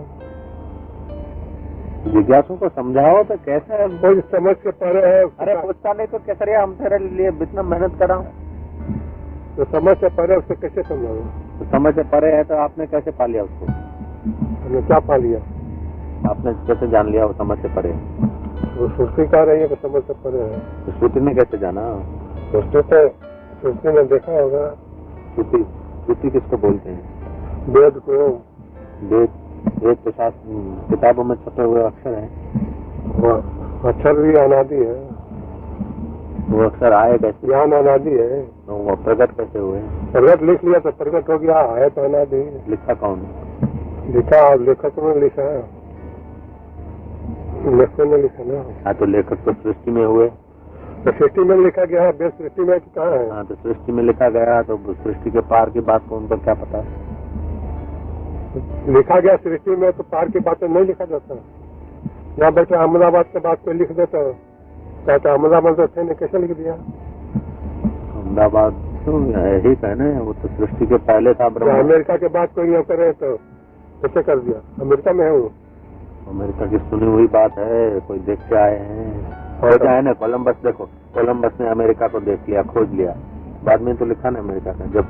[SPEAKER 1] जिज्ञासु को समझाओ तो कैसे है?
[SPEAKER 2] कोई समझ के परे है।
[SPEAKER 1] अरे पूछता नहीं तो कैसे? हम तेरे लिए इतना मेहनत कर रहा हूँ,
[SPEAKER 2] तो समझ से परे उसको कैसे समझाओ?
[SPEAKER 1] तो समझ से परे है तो आपने कैसे पा लिया उसको?
[SPEAKER 2] हमने क्या पा लिया?
[SPEAKER 1] आपने कैसे जान लिया वो समझ से परे?
[SPEAKER 2] वो श्रुति कह रही है कि समझ से परे है।
[SPEAKER 1] तो श्रुति ने कैसे जाना?
[SPEAKER 2] श्रुति ने देखा होगा।
[SPEAKER 1] श्रुति श्रुति किसको बोलते हैं?
[SPEAKER 2] वेद को।
[SPEAKER 1] वेद तो शास्त्र किताबों में छपे हुए अक्षर है।
[SPEAKER 2] वो अक्षर भी अनादि है।
[SPEAKER 1] वो अक्षर आए कैसे?
[SPEAKER 2] ज्ञान अनादि है।
[SPEAKER 1] तो वो प्रकट कैसे हुए?
[SPEAKER 2] प्रकट लिख लिया तो प्रकट हो गया, है तो अनादि।
[SPEAKER 1] लिखा कौन?
[SPEAKER 2] लिखा लेखक ने लिखा, लेखक ने लिखा ना।
[SPEAKER 1] हाँ, तो लेखक तो सृष्टि में हुए।
[SPEAKER 2] तो सृष्टि में लिखा गया है, बेस सृष्टि में कहाँ है?
[SPEAKER 1] हाँ, तो सृष्टि में लिखा गया तो सृष्टि के पार की बात को उनको क्या पता?
[SPEAKER 2] लिखा गया सृष्टि में, तो पार की बातें नहीं लिखा जाता। यहाँ बैठे अहमदाबाद के बात कोई लिख देता, कहता अहमदाबाद तो थे, ने कैसे लिख दिया?
[SPEAKER 1] अहमदाबाद तो यही कहना है, वो तो सृष्टि के पहले था।
[SPEAKER 2] अमेरिका के बात कोई करे तो कैसे कर दिया? अमेरिका में है वो।
[SPEAKER 1] अमेरिका की सुनी हुई बात है, कोई देख के आए हैं। और क्या है ना, कोलंबस देखो, कोलंबस ने अमेरिका को देख लिया, खोज लिया, बाद में तो लिखा ना अमेरिका का। जब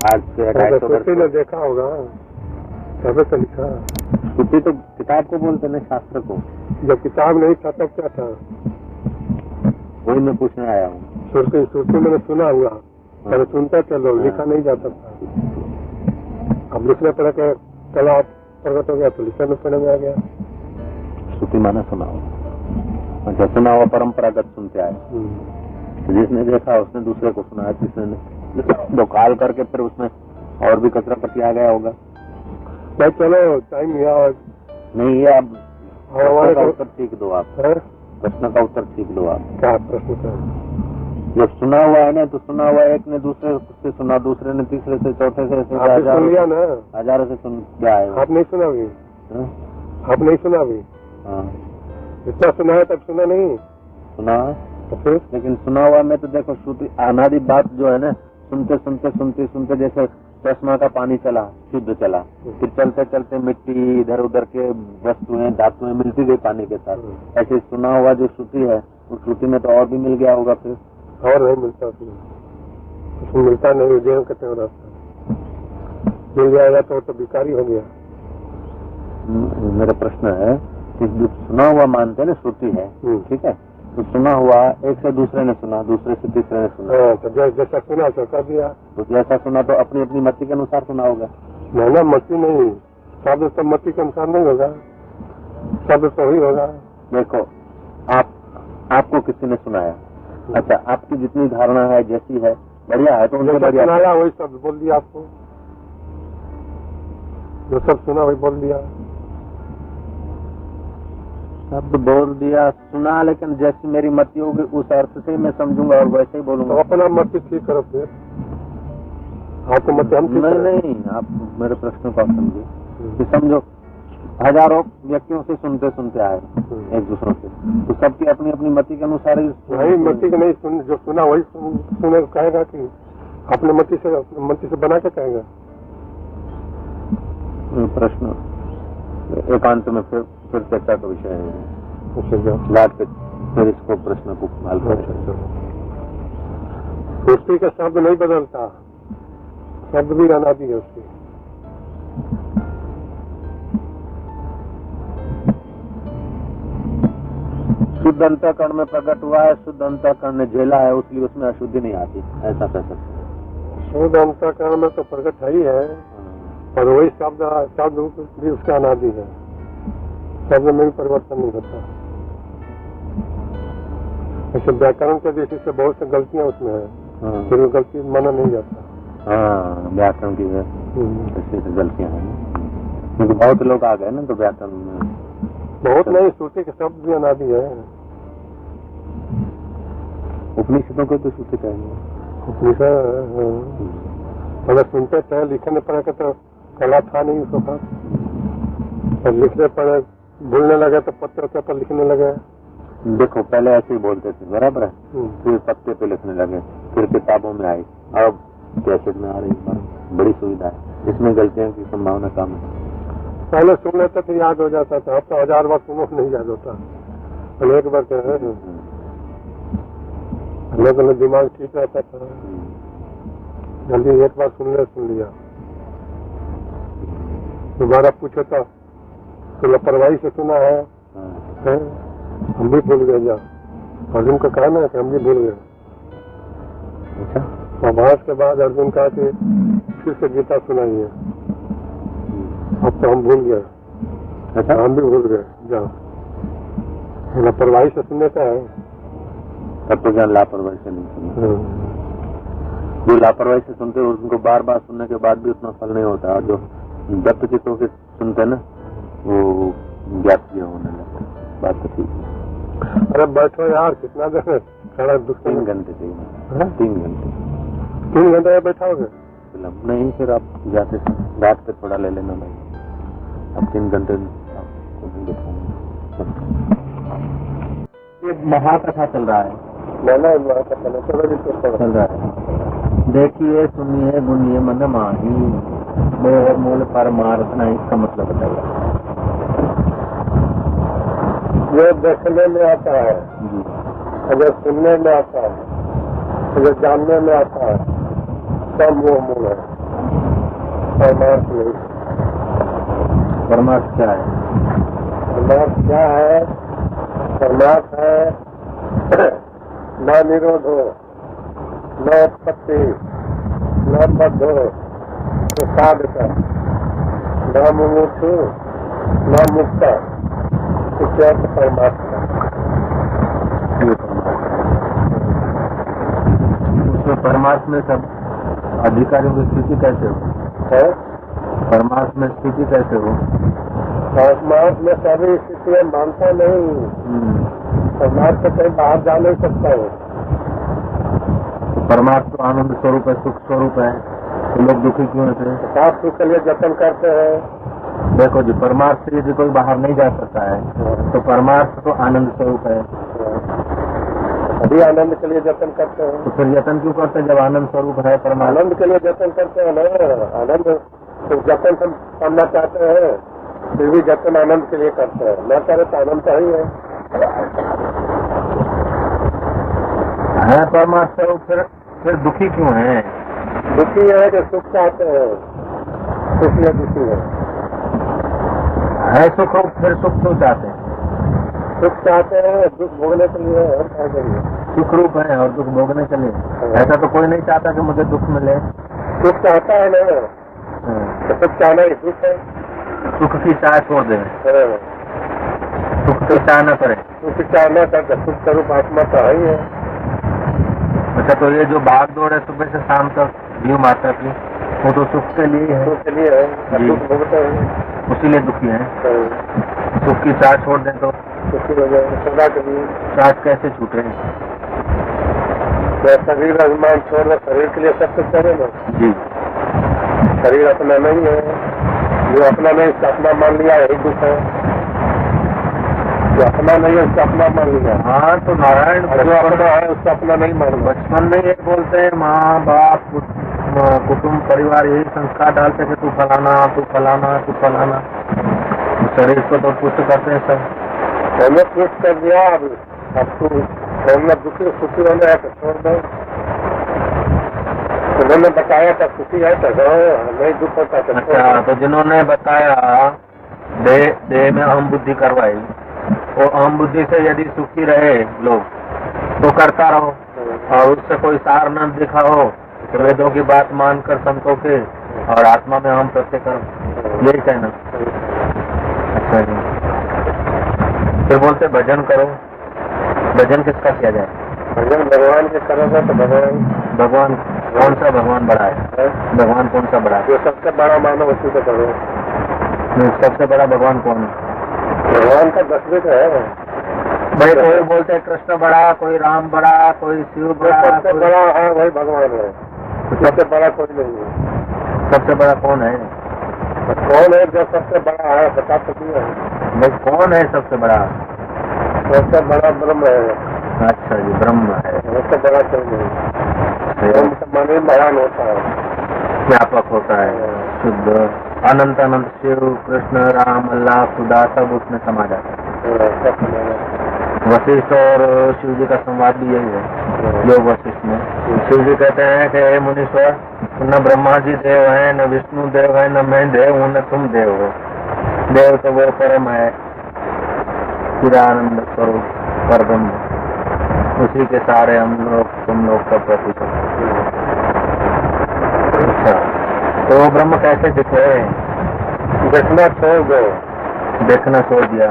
[SPEAKER 1] आज से 250 वर्ष
[SPEAKER 2] ने देखा होगा, तब तो लिखा।
[SPEAKER 1] श्रुति तो किताब को बोलते ना, शास्त्र को।
[SPEAKER 2] जब किताब नहीं था तब क्या था?
[SPEAKER 1] वही मैं पूछने आया हूँ।
[SPEAKER 2] श्रुति मैंने सुना हुआ, पहले सुनता चलो, लिखा नहीं जाता था। अब लिखने पड़ा के कला प्रकट हो गया तो लिखने पड़े में आ गया।
[SPEAKER 1] श्रुति माना सुना हो, अच्छा सुना हुआ परंपरागत सुनते आए। तो जिसने देखा उसने दूसरे को सुनाया, जिसने काल करके फिर उसमें और भी कचरा पट्टी आ गया होगा।
[SPEAKER 2] भाई चलो टाइम हुआ
[SPEAKER 1] नहीं, ये आप प्रश्न का उत्तर ठीक दो। आप प्रश्न का उत्तर ठीक दो। आप
[SPEAKER 2] क्या प्रश्न था?
[SPEAKER 1] जब सुना हुआ है ना, तो सुना हुआ एक ने दूसरे से सुना, दूसरे ने तीसरे से, चौथे से,
[SPEAKER 2] सुन लिया ना,
[SPEAKER 1] हजारों से सुन क्या है।
[SPEAKER 2] आप नहीं सुना अभी? आप नहीं सुना अभी?
[SPEAKER 1] हाँ,
[SPEAKER 2] इतना सुना है तब सुना नहीं
[SPEAKER 1] सुना
[SPEAKER 2] तो फिर?
[SPEAKER 1] लेकिन सुना हुआ में तो देखो श्रुति अनादि बात जो है ना, सुनते सुनते सुनते सुनते जैसे चश्मा का पानी चला, शुद्ध चला, फिर चलते चलते मिट्टी इधर उधर के वस्तुएं धातुएं मिलती गई पानी के साथ। ऐसे सुना हुआ जो श्रुति है, उस श्रुति में तो और भी मिल गया होगा फिर।
[SPEAKER 2] और नहीं मिलता उसमें मिलता नहीं, जेल कहते हो रास्ता मिल जाएगा तो भिखारी हो गया।
[SPEAKER 1] मेरा प्रश्न है कि जो सुना हुआ मानते हैं ना श्रुति है, ठीक है, तो सुना हुआ एक से दूसरे ने सुना, दूसरे से तीसरे ने सुना,
[SPEAKER 2] तो जैसा सुना तो कर दिया।
[SPEAKER 1] तो जैसा सुना तो अपनी अपनी मति के अनुसार सुना होगा।
[SPEAKER 2] ना मति नहीं, शब्द तो मति के अनुसार नहीं होगा, शब्द तो ही होगा।
[SPEAKER 1] देखो आपको किसी ने सुनाया, अच्छा आपकी जितनी धारणा है जैसी है बढ़िया है, तो उन्होंने बढ़िया
[SPEAKER 2] सुनाया वही शब्द बोल दिया। आपको जो सब सुना वही बोल दिया,
[SPEAKER 1] शब्द बोल दिया, सुना, लेकिन जैसी मेरी मति होगी उस अर्थ से मैं समझूंगा और वैसे ही बोलूंगा।
[SPEAKER 2] तो अपना मति ठीक करो फिर। आपको मत हम
[SPEAKER 1] नहीं, आप मेरे प्रश्न को समझिए कि समझो हजारों व्यक्तियों से सुनते सुनते आए एक दूसरों से, तो सबकी अपनी अपनी मति के अनुसार ही।
[SPEAKER 2] नहीं, मति के नहीं सुन, जो सुना वही सुने कहेगा कि अपने मति से बना के कहेगा।
[SPEAKER 1] प्रश्न एकांत में फिर चर्चा का विषय है, लाट पे फिर इसको प्रश्न को हल करें।
[SPEAKER 2] उसकी का शब्द नहीं बदलता, शब्द भी अनादि है उसकी।
[SPEAKER 1] शुद्ध अंतःकरण में प्रकट हुआ है, शुद्ध अंतःकरण ने झेला है, उसलिए उसमें अशुद्धि नहीं आती, ऐसा कह सकते।
[SPEAKER 2] शुद्ध अंतःकरण में तो प्रकट है ही है, और वही शब्द भी उसका अनादि है, शब्द में भी परिवर्तन नहीं होता। ऐसे व्याकरण के दृष्टि से बहुत सी गलतियां उसमें है, फिर वो गलती माना नहीं जाता।
[SPEAKER 1] हाँ, व्याकरण की ऐसी गलतियां हैं, क्योंकि बहुत लोग आ गए ना, तो व्याकरण में
[SPEAKER 2] बहुत नहीं, श्रुति के शब्द भी अनादि है।
[SPEAKER 1] उपनिषदों को तो श्रुति कहेंगे।
[SPEAKER 2] उपनिषद अगर सुनते थे, लिखने पड़े तो कला था नहीं उसके पास, और लिखने पड़े भूलने लगे तो पत्र पर लिखने लगे।
[SPEAKER 1] देखो पहले ऐसे ही बोलते थे, बराबर है, फिर पत्ते पे लिखने लगे, फिर किताबों में आई, अब कैसेट में आ रही है, बड़ी सुविधा है, इसमें गलतियों की संभावना कम है।
[SPEAKER 2] पहले सुन लेते थे याद हो जाता था, अब तो 1000 बार सुनो नहीं याद होता, अनेक बार कहने दिमाग ठीक रहता था, जल्दी एक बार सुन लिया, दोबारा पूछो तो लापरवाही से सुना है, हम भी भूल गए। जा अर्जुन का कहना है कि हम भी भूल गए। प्रभास के बाद अर्जुन कहा कि फिर से गीता सुनाइए, अब तो हम भूल गए। अच्छा, हम भी भूल गए। जाओ, लापरवाही से सुनने का है,
[SPEAKER 1] तब तो ज्ञान लापरवाही से नहीं सुनना। जो लापरवाही से सुनते हैं उनको बार बार सुनने के बाद भी उतना फल नहीं होता, और जो दत्त चित्तों के सुनते हैं ना, वो ज्ञात भी होने लगता। बात तो ठीक है।
[SPEAKER 2] अरे बैठो यार, कितना देर खड़ा,
[SPEAKER 1] 3 घंटे चाहिए। 3
[SPEAKER 2] घंटे बैठाओगे?
[SPEAKER 1] नहीं, फिर आप जाते रात पे थोड़ा ले लेना भाई, अब 3 घंटे ये महाकथा चल रहा है, चल रहा है। देखिए, सुनिए, गुनिए, मन माही, मोह मूल परमार्थ नहीं, इसका मतलब बताइए।
[SPEAKER 2] ये देखने में आता है, अगर सुनने में आता है, अगर जानने में आता है, सब मोह मूल है, परमार्थ नहीं।
[SPEAKER 1] परमार्थ क्या है?
[SPEAKER 2] परमार्थ क्या है? परमार्थ है न निरोध हो, न उत्पत्ति, न बद्ध हो, तो साधक, न मुमुक्षु, न मुक्त, इत्यादि परमार्थ है।
[SPEAKER 1] उसमें परमार्थ में सब अधिकारियों की स्थिति कैसे हो?
[SPEAKER 2] है
[SPEAKER 1] परमार्थ में स्थिति कैसे हो?
[SPEAKER 2] परमार्थ में सभी स्थितियाँ मानता नहीं, परमार्थ से कहीं बाहर जा नहीं सकता है।
[SPEAKER 1] परमार्थ तो आनंद स्वरूप है, सुख स्वरूप है, तो लोग दुखी क्यों होते हैं?
[SPEAKER 2] साफ सुख के लिए जतन करते हैं।
[SPEAKER 1] देखो जी, परमार्थ से यदि कोई बाहर नहीं जा सकता है तो परमार्थ तो आनंद स्वरूप है,
[SPEAKER 2] अभी आनंद के लिए जतन करते हैं।
[SPEAKER 1] तो फिर यत्न क्यों करते हैं जब आनंद स्वरूप है परमार्थ?
[SPEAKER 2] आनंद के लिए जतन करते हैं ना, आनंद तो जतन हम करना चाहते हैं, फिर भी जतन आनंद के लिए करते हैं, न करे तो आनंद तो ही
[SPEAKER 1] है परमार्थ स्वरूप, फिर दुखी क्यों है?
[SPEAKER 2] दुखी है कि सुख चाहते हैं, सुख या दुखी है
[SPEAKER 1] सुख हो, फिर सुख क्यों चाहते हैं?
[SPEAKER 2] सुख चाहते हैं, दुख भोगने के लिए और क्या करिए।
[SPEAKER 1] सुख रूप है और दुख भोगने के लिए। ऐसा तो कोई नहीं चाहता कि मुझे दुख मिले।
[SPEAKER 2] सुख चाहता है ना, तो सुख चाहना ही दुख है।
[SPEAKER 1] सुख की चाह छोड़ दें, सुख की चाह न करें।
[SPEAKER 2] सुख चाहना करता, सुख स्वरूप आत्मा तो ही है।
[SPEAKER 1] अच्छा, तो ये जो भाग दौड़ है सुबह से शाम तक जीव माता की, वो तो सुख के लिए है,
[SPEAKER 2] सुख के लिए है,
[SPEAKER 1] जी।
[SPEAKER 2] दुख भोगते हैं,
[SPEAKER 1] उसीलिए दुखी है। सुख की चाह छोड़ दें तो
[SPEAKER 2] सुखी हो जाए, सदा के लिए।
[SPEAKER 1] चाह कैसे छूटे?
[SPEAKER 2] तो शरीर अभिमान छोड़ दो, शरीर के लिए सब कुछ करे ना।
[SPEAKER 1] जी,
[SPEAKER 2] शरीर अपना नहीं है, जो अपना नहीं उसका अपना मान लिया, यही दुख है। जो अपना नहीं है उसका अपना मान लिया।
[SPEAKER 1] हाँ, तो नारायण
[SPEAKER 2] और जो अपना है उसका अपना नहीं मान।
[SPEAKER 1] बचपन में ये बोलते हैं, माँ बाप कुटुंब परिवार यही संस्कार डालते हैं कि तू फलाना, तू फलाना, तू फलाना। शरीर को तो पुष्ट करते हैं सब।
[SPEAKER 2] हमने पुष्ट कर दिया, अब तू होना दुखी सुखी होना है तो छोड़ दो। उन्होंने बताया था सुखी है तो नहीं दुख होता तो।
[SPEAKER 1] अच्छा, तो जिन्होंने बताया देह में अहम बुद्धि करवाई, वो अहम बुद्धि से यदि सुखी रहे लोग तो करता रहो, और उससे कोई सार न दिखा हो तो वेदों की बात मानकर संतों के और आत्मा में अहम प्रत्यय करो, यही कहना। अच्छा जी, फिर बोलते भजन करो। भजन किसका किया जाए?
[SPEAKER 2] भजन भगवान के करोगे तो
[SPEAKER 1] भगवान कौन सा भगवान बड़ा है? भगवान कौन सा बड़ा है?
[SPEAKER 2] जो सबसे बड़ा मानो उसी को करो।
[SPEAKER 1] सबसे बड़ा भगवान कौन है?
[SPEAKER 2] भगवान का दसवीं है
[SPEAKER 1] भाई। कोई बोलते हैं कृष्ण बड़ा, कोई राम बड़ा, कोई शिव बड़ा।
[SPEAKER 2] सबसे बड़ा है वही भगवान है, सबसे बड़ा कोई नहीं है।
[SPEAKER 1] सबसे बड़ा कौन है?
[SPEAKER 2] कौन है जो सबसे बड़ा है बता सकती है?
[SPEAKER 1] भाई कौन है सबसे बड़ा?
[SPEAKER 2] सबसे बड़ा ब्रह्म है।
[SPEAKER 1] अच्छा जी, ब्रह्म है,
[SPEAKER 2] सबसे बड़ा कोई नहीं। ब्रह्म का माने महान होता है,
[SPEAKER 1] व्यापक होता है, शुद्ध अनंत अनंत शिव कृष्ण राम अल्लाह खुदा सब उसमें समा जाता है। वशिष्ठ और शिव जी का संवाद भी यही है, योग वशिष्ठ में। शिव जी कहते हैं कि हे मुनीश्वर, न ब्रह्मा जी देव है, न विष्णु देव है, न मैं देव हूँ, न तुम देव हो। देव तो वो परम है, चिदानंद स्वरूप परब्रह्म, उसी के सारे हम लोग तुम लोग सब प्रतीक। अच्छा, तो वो ब्रह्म कैसे दिखे?
[SPEAKER 2] देखना छोड़ दो।
[SPEAKER 1] देखना छोड़ दिया,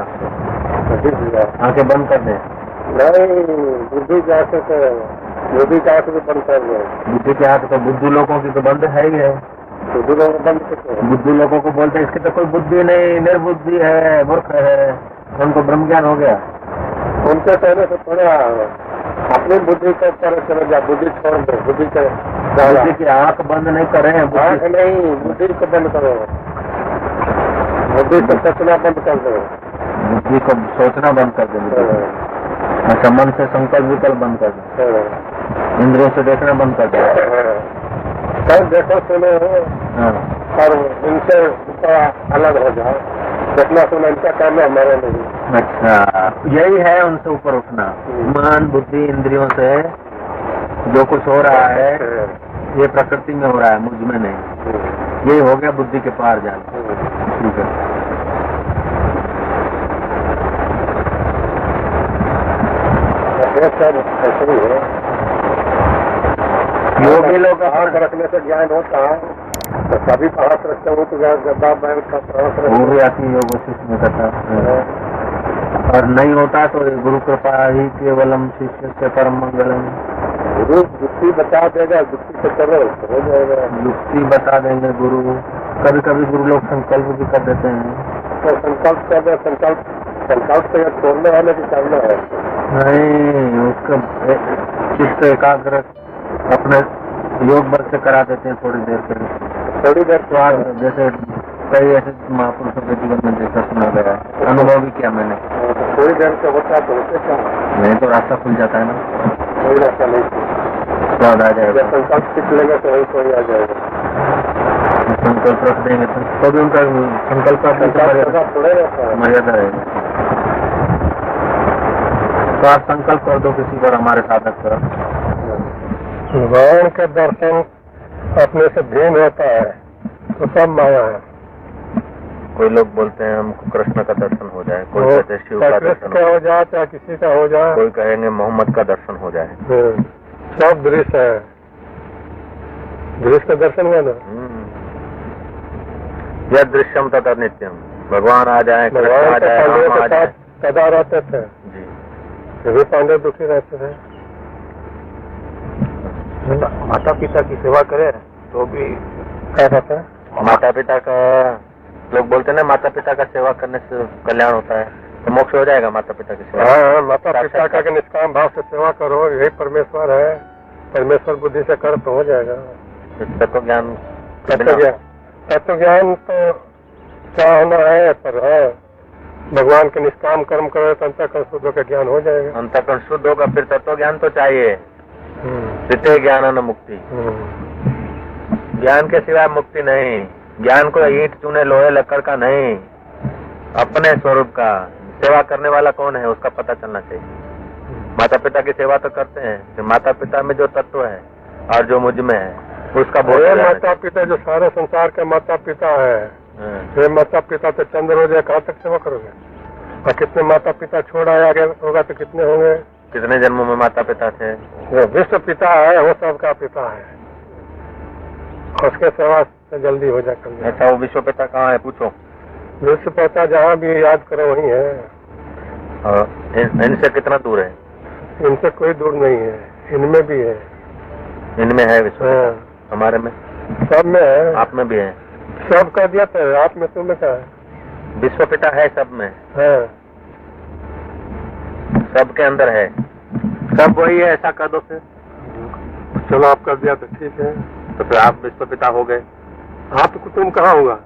[SPEAKER 1] आंखें बंद कर दे।
[SPEAKER 2] नहीं, बुद्धि की आंखें से, बुद्धि की आंखें बंद कर दो।
[SPEAKER 1] बुद्धि की आंख तो बुद्धू लोगों की तो बंद है ही है।
[SPEAKER 2] बुद्धि लोग बंद करते।
[SPEAKER 1] बुद्धू लोगों को बोलते हैं इसकी तो कोई बुद्धि नहीं, निर्बुद्धि है, मूर्ख है, उनको ब्रह्म ज्ञान हो गया।
[SPEAKER 2] उनके कहने से थोड़ा अपनी बुद्धि को पर चले जा, बुद्धि छोड़ दो। बुद्धि
[SPEAKER 1] की आंख बंद नहीं करें,
[SPEAKER 2] आंख नहीं, बुद्धि को बंद करो। बुद्धि को सोचना बंद कर दो।
[SPEAKER 1] बुद्धि को सोचना बंद कर दे। अच्छा, मन से संकल्प विकल्प बंद कर दो, इंद्रियों से देखना बंद कर दो।
[SPEAKER 2] सब देखो सुनो और इनसे अलग हो जाओ। देखना सुना इनका काम है, हमारा नहीं।
[SPEAKER 1] अच्छा, यही है उनसे ऊपर उठना। मन बुद्धि इंद्रियों से जो कुछ हो रहा है ये प्रकृति में हो रहा है, मुझ में नहीं। ये हो गया बुद्धि के पार जाना। ठीक है।
[SPEAKER 2] ये सब ऐसे ही है।
[SPEAKER 3] योगी लोग
[SPEAKER 2] हाथ रखने से ज्ञान होता है, तो सभी को हाथ रखते हो तो बाप भाई का हाथ
[SPEAKER 3] वो भी आती योग वशिष्ठ में कथा और नहीं होता तो गुरु कृपा ही केवलम शिष्य से परम मंगलम।
[SPEAKER 2] गुरु युक्ति बता देगा, युक्ति से चलो तो हो जाएगा।
[SPEAKER 3] युक्ति बता देंगे गुरु। कभी कभी गुरु लोग संकल्प भी कर देते हैं।
[SPEAKER 2] तो संकल्प कर दे, संकल्प तो छोड़ने वाले की करना है।
[SPEAKER 3] नहीं, उसका चित्त एकाग्र अपने योग बल से करा देते हैं थोड़ी देर के लिए।
[SPEAKER 2] थोड़ी देर
[SPEAKER 3] स्वाद जैसे कई ऐसे महापुरुषों के जीवन में देखा सुना गया है, अनुभव भी किया मैंने।
[SPEAKER 2] थोड़ी देर से होता तो होते क्या
[SPEAKER 3] नहीं तो रास्ता खुल जाता है ना,
[SPEAKER 2] कोई रास्ता नहीं।
[SPEAKER 3] स्वाद आ जाएगा।
[SPEAKER 2] जब संकल्प सीख लेंगे तो वही कोई आ जाएगा।
[SPEAKER 3] संकल्प रख देंगे तो भी उनका संकल्प
[SPEAKER 2] थोड़े रहता है,
[SPEAKER 3] मर्यादा रहेगी। तो आप संकल्प कर दो किसी पर, हमारे साधक पर।
[SPEAKER 2] भगवान के दर्शन अपने से भिन्न होता है तो सब माया है।
[SPEAKER 3] कोई लोग बोलते हैं हमको कृष्ण का दर्शन हो जाए, कोई कहते हैं शिव का दर्शन
[SPEAKER 2] हो जाए, चाहे किसी का हो जाए,
[SPEAKER 3] कोई कहेंगे मोहम्मद का दर्शन हो जाए।
[SPEAKER 2] सब दृश्य है, दृश्य का दर्शन हुआ ना।
[SPEAKER 3] यह दृश्यम तथा नित्यम, भगवान आ जाए, कृष्ण आ जाए, हम आ जाए।
[SPEAKER 2] सदा रहते थे
[SPEAKER 3] जी,
[SPEAKER 2] भी पांडे दुखी रहते थे।
[SPEAKER 3] माता पिता की सेवा करे तो भी
[SPEAKER 2] क्या कहते हैं,
[SPEAKER 3] माता पिता का लोग बोलते हैं ना, माता पिता का सेवा करने से कल्याण होता है, तो मोक्ष हो जाएगा माता पिता की सेवा।
[SPEAKER 2] हाँ, माता पिता का निष्काम भाव से सेवा करो, यही परमेश्वर है, परमेश्वर बुद्धि से कर तो हो जाएगा।
[SPEAKER 3] तत्व ज्ञान
[SPEAKER 2] तत्व ज्ञान तो चाहना है, पर है भगवान के निष्काम कर्म करो तो अंतःकरण शुद्ध का ज्ञान हो जाएगा।
[SPEAKER 3] अंतःकरण शुद्ध होगा, फिर तत्व ज्ञान तो चाहिए। द्वितीय ज्ञान न मुक्ति, ज्ञान के सिवाय मुक्ति नहीं। ज्ञान को ईंट चूने लोहे लकड़ का नहीं, अपने स्वरूप का। सेवा करने वाला कौन है उसका पता चलना चाहिए। माता पिता की सेवा तो करते हैं, फिर माता पिता में जो तत्व है और जो मुझ में है उसका बोध।
[SPEAKER 2] माता पिता जो सारे संसार के माता पिता है, ये माता पिता तो चंद्र हो जाए, कहाँ तक सेवा करोगे? और कितने माता पिता छोड़ आया गया होगा तो कितने होंगे?
[SPEAKER 3] कितने जन्मों में माता पिता थे?
[SPEAKER 2] जो विश्व पिता है वो सबका पिता है, उसके सेवा से जल्दी हो जाए।
[SPEAKER 3] अच्छा, वो विश्व पिता कहाँ है पूछो?
[SPEAKER 2] विश्व पिता जहाँ भी याद करो वही है।
[SPEAKER 3] इनसे कितना दूर है?
[SPEAKER 2] इनसे कोई दूर नहीं है, इनमें भी है।
[SPEAKER 3] इनमें है विश्व पिता? हमारे में,
[SPEAKER 2] सब में है।
[SPEAKER 3] आप में भी है?
[SPEAKER 2] सब कह दिया था, आप में तुम्हें क्या है?
[SPEAKER 3] विश्व पिता है सब में, सबके अंदर है, सब वही है, ऐसा कर दो फिर।
[SPEAKER 2] चलो आप कर दिया तो ठीक है,
[SPEAKER 3] तो फिर आप विश्व पिता हो गए।
[SPEAKER 2] आप तुम कहाँ होगा?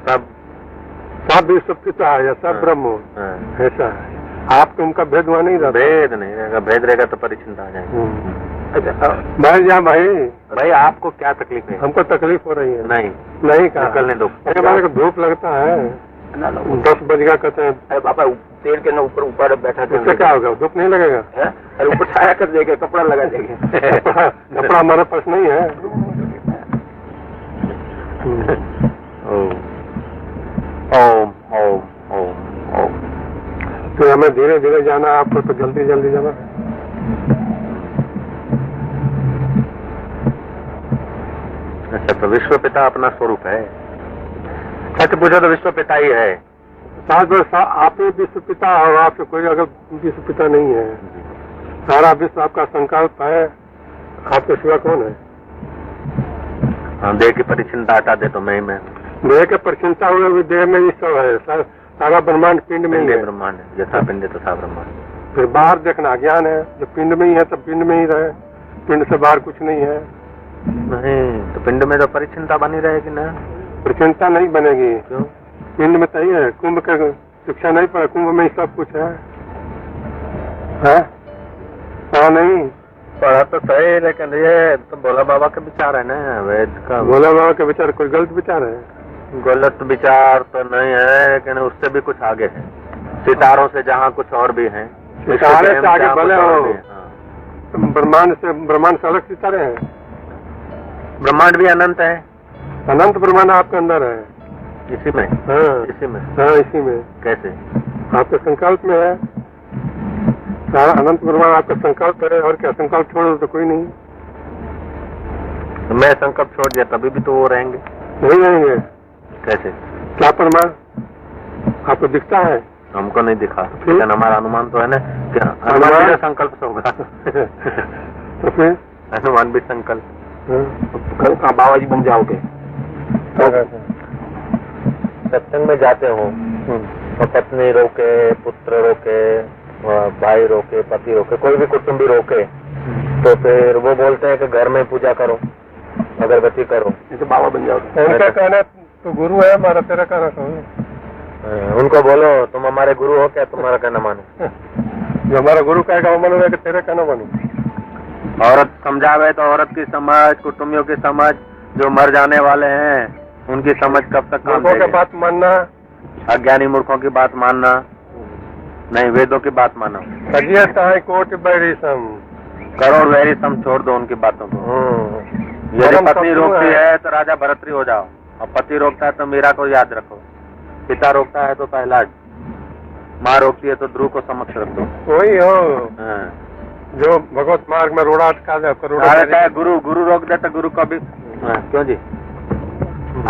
[SPEAKER 2] सब विश्व पिता है या सब ब्रह्म हो, ऐसा है। आप तुमका भेद वहाँ नहीं रहता।
[SPEAKER 3] भेद नहीं रहेगा, भेद रहेगा तो परिचिंता आ जाएगी।
[SPEAKER 2] अच्छा भाई, जा भाई
[SPEAKER 3] आपको क्या तकलीफ है?
[SPEAKER 2] हमको तकलीफ हो रही है।
[SPEAKER 3] नहीं कहा, निकलने दो।
[SPEAKER 2] हमारे को धूप लगता है, 10 बज गया कहते हैं।
[SPEAKER 3] अरे बाबा, पेड़ के ना ऊपर बैठा था,
[SPEAKER 2] उससे क्या होगा? धूप नहीं लगेगा?
[SPEAKER 3] अरे ऊपर छाया कर देंगे, कपड़ा लगा देंगे।
[SPEAKER 2] कपड़ा हमारे पास नहीं है।
[SPEAKER 3] ओम ओम ओम ओम।
[SPEAKER 2] तो हमें धीरे धीरे जाना, आपको तो जल्दी जल्दी जाना।
[SPEAKER 3] अच्छा, तो विश्व पिता अपना स्वरूप है। सच पूछो तो विश्व पिता ही है।
[SPEAKER 2] आप ही विश्व पिता हो, आपसे कोई अगर विश्व पिता नहीं है। सारा विश्व आपका संकल्प है, आपके सिवा कौन है?
[SPEAKER 3] हाँ, देह की परिचिनता हटा दे तो मैं ही मैं।
[SPEAKER 2] देह के परिचिनता हुए भी देह में ही सब है। सारा ब्रह्मांड पिंड में ही है।
[SPEAKER 3] ब्रह्मांड है, यथा पिंड तथा ब्रह्मांड।
[SPEAKER 2] फिर बाहर देखना ज्ञान है, जो पिंड में ही है तो पिंड में ही रहे, पिंड से बाहर कुछ नहीं है।
[SPEAKER 3] नहीं तो पिंड में तो परिचिनता बनी रहेगी ना।
[SPEAKER 2] परिचिनता नहीं बनेगी।
[SPEAKER 3] क्यों?
[SPEAKER 2] पिंड में तो ही है। कुंभ का शिक्षा नहीं पड़ा, कुंभ में ही सब कुछ है। हाँ नहीं
[SPEAKER 3] पढ़ा तो सही, लेकिन ये तो भोला बाबा का विचार है ना, वेद का।
[SPEAKER 2] भोला बाबा के विचार कोई गलत विचार है?
[SPEAKER 3] गलत विचार तो नहीं है, लेकिन उससे भी कुछ आगे है। सितारों से जहाँ कुछ और भी है,
[SPEAKER 2] सितारे से आगे भले हो। ब्रह्मांड से अलग सितारे हैं।
[SPEAKER 3] ब्रह्मांड भी अनंत है।
[SPEAKER 2] अनंत ब्रह्मांड आपके अंदर है।
[SPEAKER 3] इसी में?
[SPEAKER 2] हाँ,
[SPEAKER 3] इसी में।
[SPEAKER 2] हाँ, इसी में।
[SPEAKER 3] कैसे?
[SPEAKER 2] आपके संकल्प में है। सारा अनंत ब्रह्मांड आपका संकल्प है, और क्या संकल्प छोड़ो तो कोई नहीं।
[SPEAKER 1] मैं संकल्प छोड़ दिया तभी भी तो वो रहेंगे।
[SPEAKER 2] नहीं रहेंगे
[SPEAKER 1] कैसे?
[SPEAKER 2] क्या प्रमाण आपको दिखता है?
[SPEAKER 1] हमको नहीं दिखा, लेकिन हमारा अनुमान तो है ना कि अनुमान भी संकल्प से होगा।
[SPEAKER 2] तो फिर
[SPEAKER 1] अनुमान भी संकल्प।
[SPEAKER 2] कल का बाबा जी बन जाओगे।
[SPEAKER 3] सत्संग में जाते हो तो पत्नी रोके, पुत्र रोके, भाई रोके, पति रोके, कोई भी कुटुंबी रोके, तो फिर वो बोलते हैं कि घर में पूजा करो, अगरबत्ती करो,
[SPEAKER 2] ये तो बाबा बन जाओगे। उनका कहना तो गुरु है हमारा, तेरा कहना कहो।
[SPEAKER 3] उनको बोलो तुम हमारे गुरु हो क्या, तुम्हारा कहना मानो।
[SPEAKER 2] जो हमारा गुरु कहेगा वो मानोगे कि तेरा कहना मानो।
[SPEAKER 1] औरत समझावे तो औरत की समझ, कुटुंबियों की समझ, जो मर जाने वाले हैं उनकी समझ कब तक काम
[SPEAKER 2] मूर्खों की बात मानना,
[SPEAKER 1] अज्ञानी मूर्खों की बात मानना नहीं, वेदों की बात मानो।
[SPEAKER 2] सजिए कोट बैरिसम,
[SPEAKER 1] करोड़ वैरी सम छोड़ दो उनकी बातों को। यदि पत्नी रोकती है तो राजा भरतरी हो जाओ, और पति रोकता है तो मीरा को याद रखो, पिता रोकता है तो प्रहलाद, माँ रोकती है तो ध्रुव को समक्ष रख दो।
[SPEAKER 2] वही हो जो भगवत मार्ग में रोड़ा अटका दे,
[SPEAKER 1] करोड़ गुरु गुरु रोक दे तो गुरु का भी क्यों जी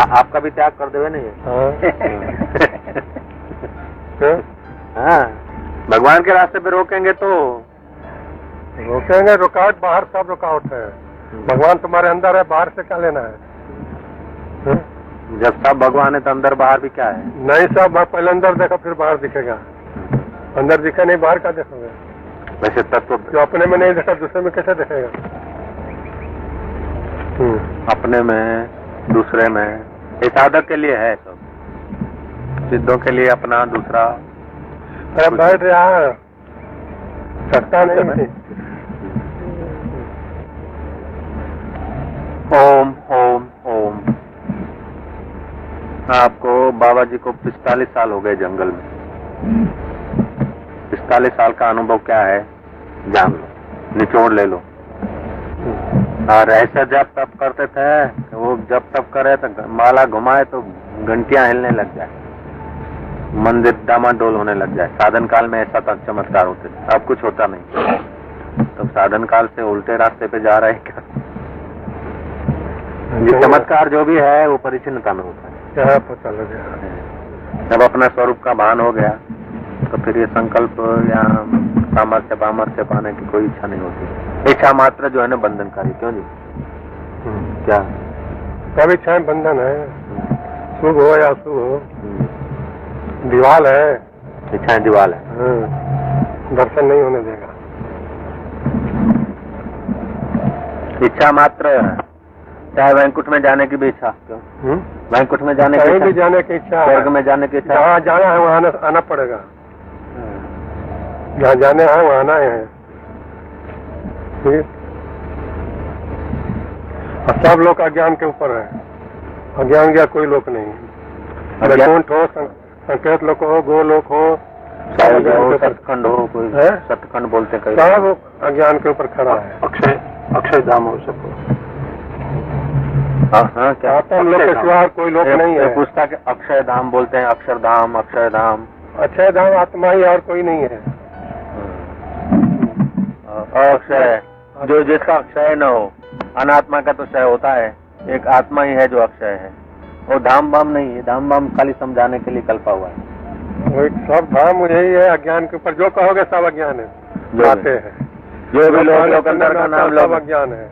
[SPEAKER 1] आपका भी त्याग कर देवे नहीं। हाँ भगवान के रास्ते पे रोकेंगे तो
[SPEAKER 2] रोकेंगे। रुकावट बाहर, सब रुकावट है। भगवान तुम्हारे अंदर है, बाहर से क्या लेना है?
[SPEAKER 1] जब सब भगवान है तो अंदर बाहर भी क्या है?
[SPEAKER 2] नहीं, सब पहले अंदर देखो फिर बाहर दिखेगा। अंदर दिखा नहीं, बाहर क्या देखोगे?
[SPEAKER 1] वैसे तत्व
[SPEAKER 2] जो अपने में नहीं देखा दूसरे में कैसे दिखेगा?
[SPEAKER 1] अपने में दूसरे में, ये साधक के लिए है, सब सिद्धों के लिए अपना दूसरा।
[SPEAKER 2] अरे बैठ रहा सकता नहीं।
[SPEAKER 1] ओम ओम ओम। आपको बाबा जी को 45 साल हो गए जंगल में। 45 साल का अनुभव क्या है जान लो, निचोड़ ले लो। और ऐसा जब तप करते थे, वो जब तप करे तो माला घुमाए तो घंटियां हिलने लग जाए, मंदिर डामाडोल होने लग जाए। साधन काल में ऐसा तक चमत्कार होते थे, अब कुछ होता नहीं। तो साधन काल से उल्टे रास्ते पे जा रहे हैं क्या? ये चमत्कार जो भी है वो परिचिनता में होता है।
[SPEAKER 2] क्या पता लगे
[SPEAKER 1] जब अपना स्वरूप का भान हो गया तो फिर ये संकल्प या सामर्थ्य पामर्थ्य पाने की कोई इच्छा नहीं होती। इच्छा मात्र जो है ना बंधनकारी। क्यों जी? क्या
[SPEAKER 2] सब इच्छाएं बंधन है, शुभ हो या अशुभ हो, दीवाल है।
[SPEAKER 1] इच्छाएं दीवाल है,
[SPEAKER 2] दर्शन नहीं होने देगा।
[SPEAKER 1] इच्छा मात्र, चाहे वैंकुट में जाने की भी इच्छा, क्यों वैंकुट में जाने की
[SPEAKER 2] कहीं भी जाने की इच्छा,
[SPEAKER 1] स्वर्ग में जाने की इच्छा,
[SPEAKER 2] जहाँ जाना है वहाँ आना पड़ेगा। जहाँ जाने है वहाँ आना है। और सब लोग अज्ञान के ऊपर है, अज्ञान गया कोई लोक नहीं। वैकुंठ हो, संकेत लोक हो, गोलोक हो,
[SPEAKER 1] सतखंड हो, कोई सतखंड बोलते कहीं,
[SPEAKER 2] सब अज्ञान के ऊपर खड़ा है।
[SPEAKER 1] अक्षय धाम हो सबको। हाँ क्या
[SPEAKER 2] हम लोग के सिवा कोई लोक नहीं है।
[SPEAKER 1] पूछता कि अक्षय धाम बोलते हैं, अक्षरधाम, अक्षय धाम।
[SPEAKER 2] अक्षय धाम आत्मा ही और कोई नहीं है।
[SPEAKER 1] अक्षय जो जिसका अक्षय न हो, अनात्मा का तो क्षय होता है, एक आत्मा ही है जो अक्षय है। वो धाम बाम नहीं है, धाम बाम खाली समझाने के लिए कल्पा हुआ है।
[SPEAKER 2] वो सब धाम यही है, अज्ञान के ऊपर जो कहोगे सब अज्ञान है। बातें है
[SPEAKER 1] जो भी लोग अंदर का नाम
[SPEAKER 2] सब अज्ञान है।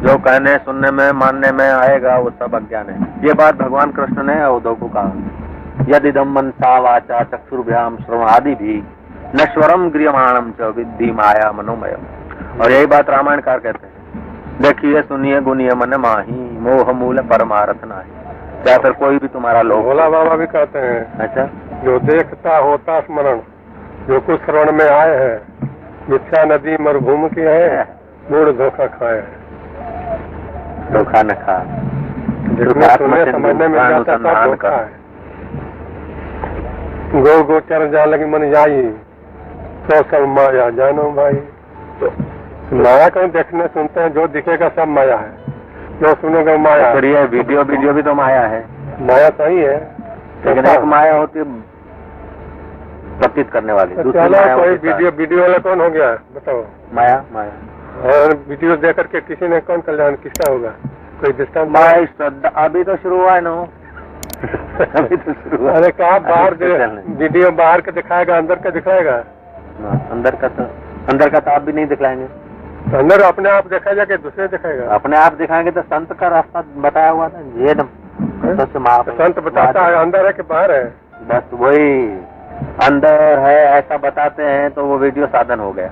[SPEAKER 1] जो कहने सुनने में मानने में आएगा वो सब अज्ञान है। ये बात भगवान कृष्ण ने उद्धव को कहा, यदिदम मनसा वाचा चक्षुर्भ्याम श्रवण आदि भी नश्वरम गृहमाणम च विद्धि माया मनोमयम। और यही बात रामायणकार कहते हैं, देखिए सुनिए गुनिए मन माही, मोह मूल परमारथ नाही। क्या फिर कोई भी तुम्हारा लोग।
[SPEAKER 2] भोला बाबा भी कहते हैं,
[SPEAKER 1] अच्छा,
[SPEAKER 2] जो देखता होता स्मरण, जो कुछ श्रवण में आए है, मिथ्या नदी मरुभूमि की है, मूड धोखा खाए।
[SPEAKER 1] धोखा न खा,
[SPEAKER 2] समझने में जाता सब धोखा है। गो गोचर जा लगी मन जाई, तो सब माया जानो भाई। तो माया कहीं देखने सुनते हैं, जो दिखेगा सब माया है, जो सुनोगे माया।
[SPEAKER 1] फिर ये वीडियो भी तो माया है।
[SPEAKER 2] माया सही है,
[SPEAKER 1] लेकिन एक माया होती है प्रतीत करने वाली दूसरी
[SPEAKER 2] चलो
[SPEAKER 1] मायाओं
[SPEAKER 2] कोई
[SPEAKER 1] के साथ।
[SPEAKER 2] वीडियो वाला कौन हो गया बताओ।
[SPEAKER 1] माया माया
[SPEAKER 2] और वीडियो देख करके किसी ने कौन कल्याण किसका होगा कोई दृष्टांत?
[SPEAKER 1] माया श्रद्धा अभी तो शुरू हुआ है ना अभी तो शुरू हुआ।
[SPEAKER 2] अरे कहा बाहर
[SPEAKER 1] अभी तो चलने।
[SPEAKER 2] वीडियो बाहर का दिखाएगा अंदर का दिखाएगा?
[SPEAKER 1] अंदर का तो आप भी नहीं दिखलाएंगे।
[SPEAKER 2] अंदर अपने आप देखा जाके दूसरे दिखाएगा?
[SPEAKER 1] अपने आप दिखाएंगे तो संत का रास्ता बताया हुआ था ये
[SPEAKER 2] संत बताता है अंदर है कि बाहर है?
[SPEAKER 1] बस वही अंदर है ऐसा बताते हैं तो वो वीडियो साधन हो गया।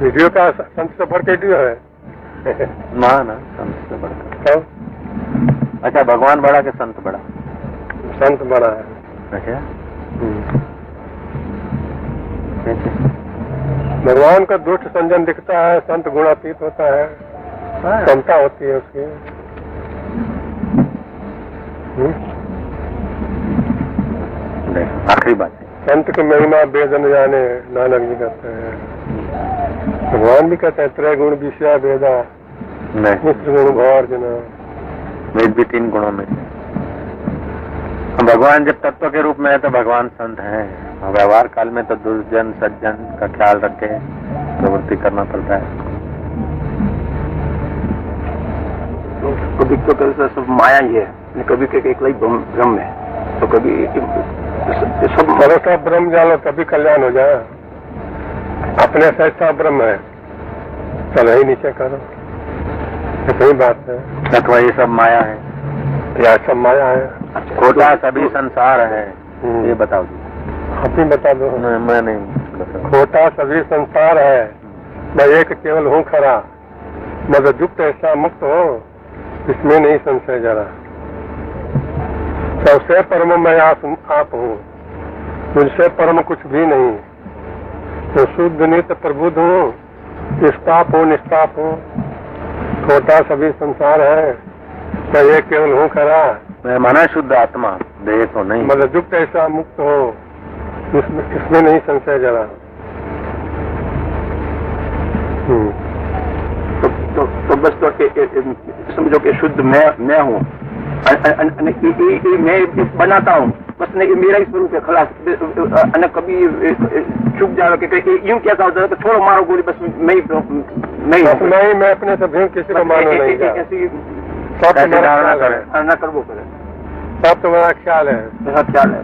[SPEAKER 2] वीडियो का संत से भर के वीडियो है
[SPEAKER 1] ना संत से बड़ा।
[SPEAKER 2] तो
[SPEAKER 1] अच्छा भगवान बड़ा के संत बड़ा?
[SPEAKER 2] संत बड़ा है।
[SPEAKER 1] अच्छा
[SPEAKER 2] भगवान का दुष्ट संजन दिखता है, संत गुणातीत होता है, क्षमता होती है उसकी।
[SPEAKER 1] आखिरी बात है
[SPEAKER 2] संत की महिमा वेद न जाने नानक जी कहते हैं। भगवान भी कहते हैं त्रय गुण विषया वेदा
[SPEAKER 1] नहीं
[SPEAKER 2] मिश्र गुण भवार्जुन।
[SPEAKER 1] वेद भी 3 गुणों में है। भगवान जब तत्व के रूप में है तो भगवान संत है। व्यवहार काल में तो दुर्जन सज्जन का ख्याल रख के प्रवृत्ति करना पड़ता है।
[SPEAKER 4] कभी तो कैसे सब माया ही है, कभी एकला ही भ्रम है, तो कभी सब
[SPEAKER 2] सर्वथा ब्रह्म जानो तभी कल्याण हो जाए। अपने से ऐसा ब्रह्म है चलो ही नीचे करो, सही बात है।
[SPEAKER 1] अथवा ये सब माया है
[SPEAKER 2] या सब माया है?
[SPEAKER 1] खोटा सभी संसार है ये बताओ जी।
[SPEAKER 2] आप ही बता दो।
[SPEAKER 1] नहीं मैं नहीं बता।
[SPEAKER 2] खोटा सभी संसार है, मैं एक केवल हूँ खरा, मगर युक्त ऐसा मुक्त हो इसमें नहीं संशय जरा। सबसे परम मैं आप हूँ, मुझसे परम कुछ भी नहीं। तो शुद्ध नित्य प्रबुद्ध हूँ, निष्पाप हूँ निष्पाप हूँ। खोटा सभी संसार है, मैं एक केवल हूँ खरा,
[SPEAKER 1] मैं माना शुद्ध आत्मा देह तो नहीं।
[SPEAKER 2] मतलब युक्त ऐसा मुक्त हो इसमें नहीं संशय जरा।
[SPEAKER 4] तो बस तो समझो कि शुद्ध मैं हूँ, मैं बनाता हूँ बस, नहीं मेरा ही स्वरूप है खलास। कभी चुप जाओ यूं कैसा होता है तो छोड़ो मारो गोली, बस
[SPEAKER 2] मैं अपने से भिन्न किसी को मानो नहीं जा।
[SPEAKER 4] न कर वो करे,
[SPEAKER 2] सब तुम्हारा ख्याल है,
[SPEAKER 4] मेरा ख्याल है।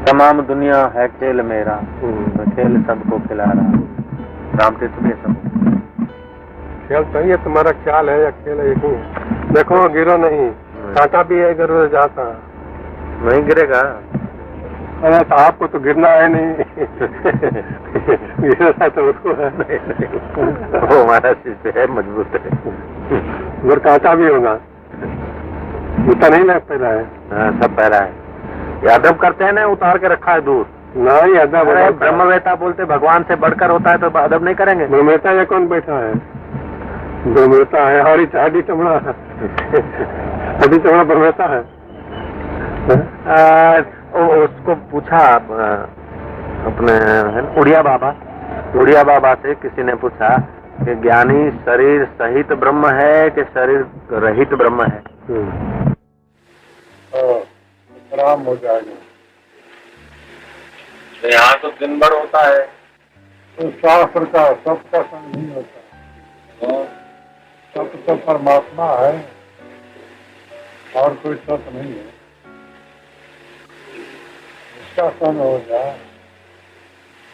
[SPEAKER 1] तमाम दुनिया है खेल मेरा, तो खेल सबको खिला रहा। रामतीर्थ में सब
[SPEAKER 2] खेल सही है, तुम्हारा ख्याल है या खेल है एक ही। देखो गिरो नहीं, कांटा भी है इधर उधर जाता,
[SPEAKER 1] नहीं गिरेगा।
[SPEAKER 2] अरे तो आपको तो गिरना है नहीं गिरना तो उसको है।
[SPEAKER 1] वो हमारा शिष्य है, मजबूत है,
[SPEAKER 2] उधर कांटा भी होगा, जूता नहीं लग पहला है।
[SPEAKER 1] हाँ, सब पहला है। यादव करते हैं ना, उतार के रखा है दूर।
[SPEAKER 2] नहीं अदब
[SPEAKER 1] ब्रह्मवेता बोलते भगवान से बढ़कर होता है तो अदब नहीं करेंगे।
[SPEAKER 2] ब्रह्मवेता या कौन बैठा है? ब्रह्मवेता है हड्डी चमड़ा हड्डी चमड़ा ब्रह्मवेता है।
[SPEAKER 1] उसको पूछा अपने उड़िया बाबा से किसी ने पूछा कि ज्ञानी शरीर सहित ब्रह्म है कि शरीर रहित ब्रह्म है?
[SPEAKER 2] आराम हो जाएगा।
[SPEAKER 1] यहाँ तो दिन भर होता है।
[SPEAKER 2] तो शास्त्र का सबका संग नहीं होता, सब तो परमात्मा है और कोई सत्य नहीं है। इसका संग हो जाए।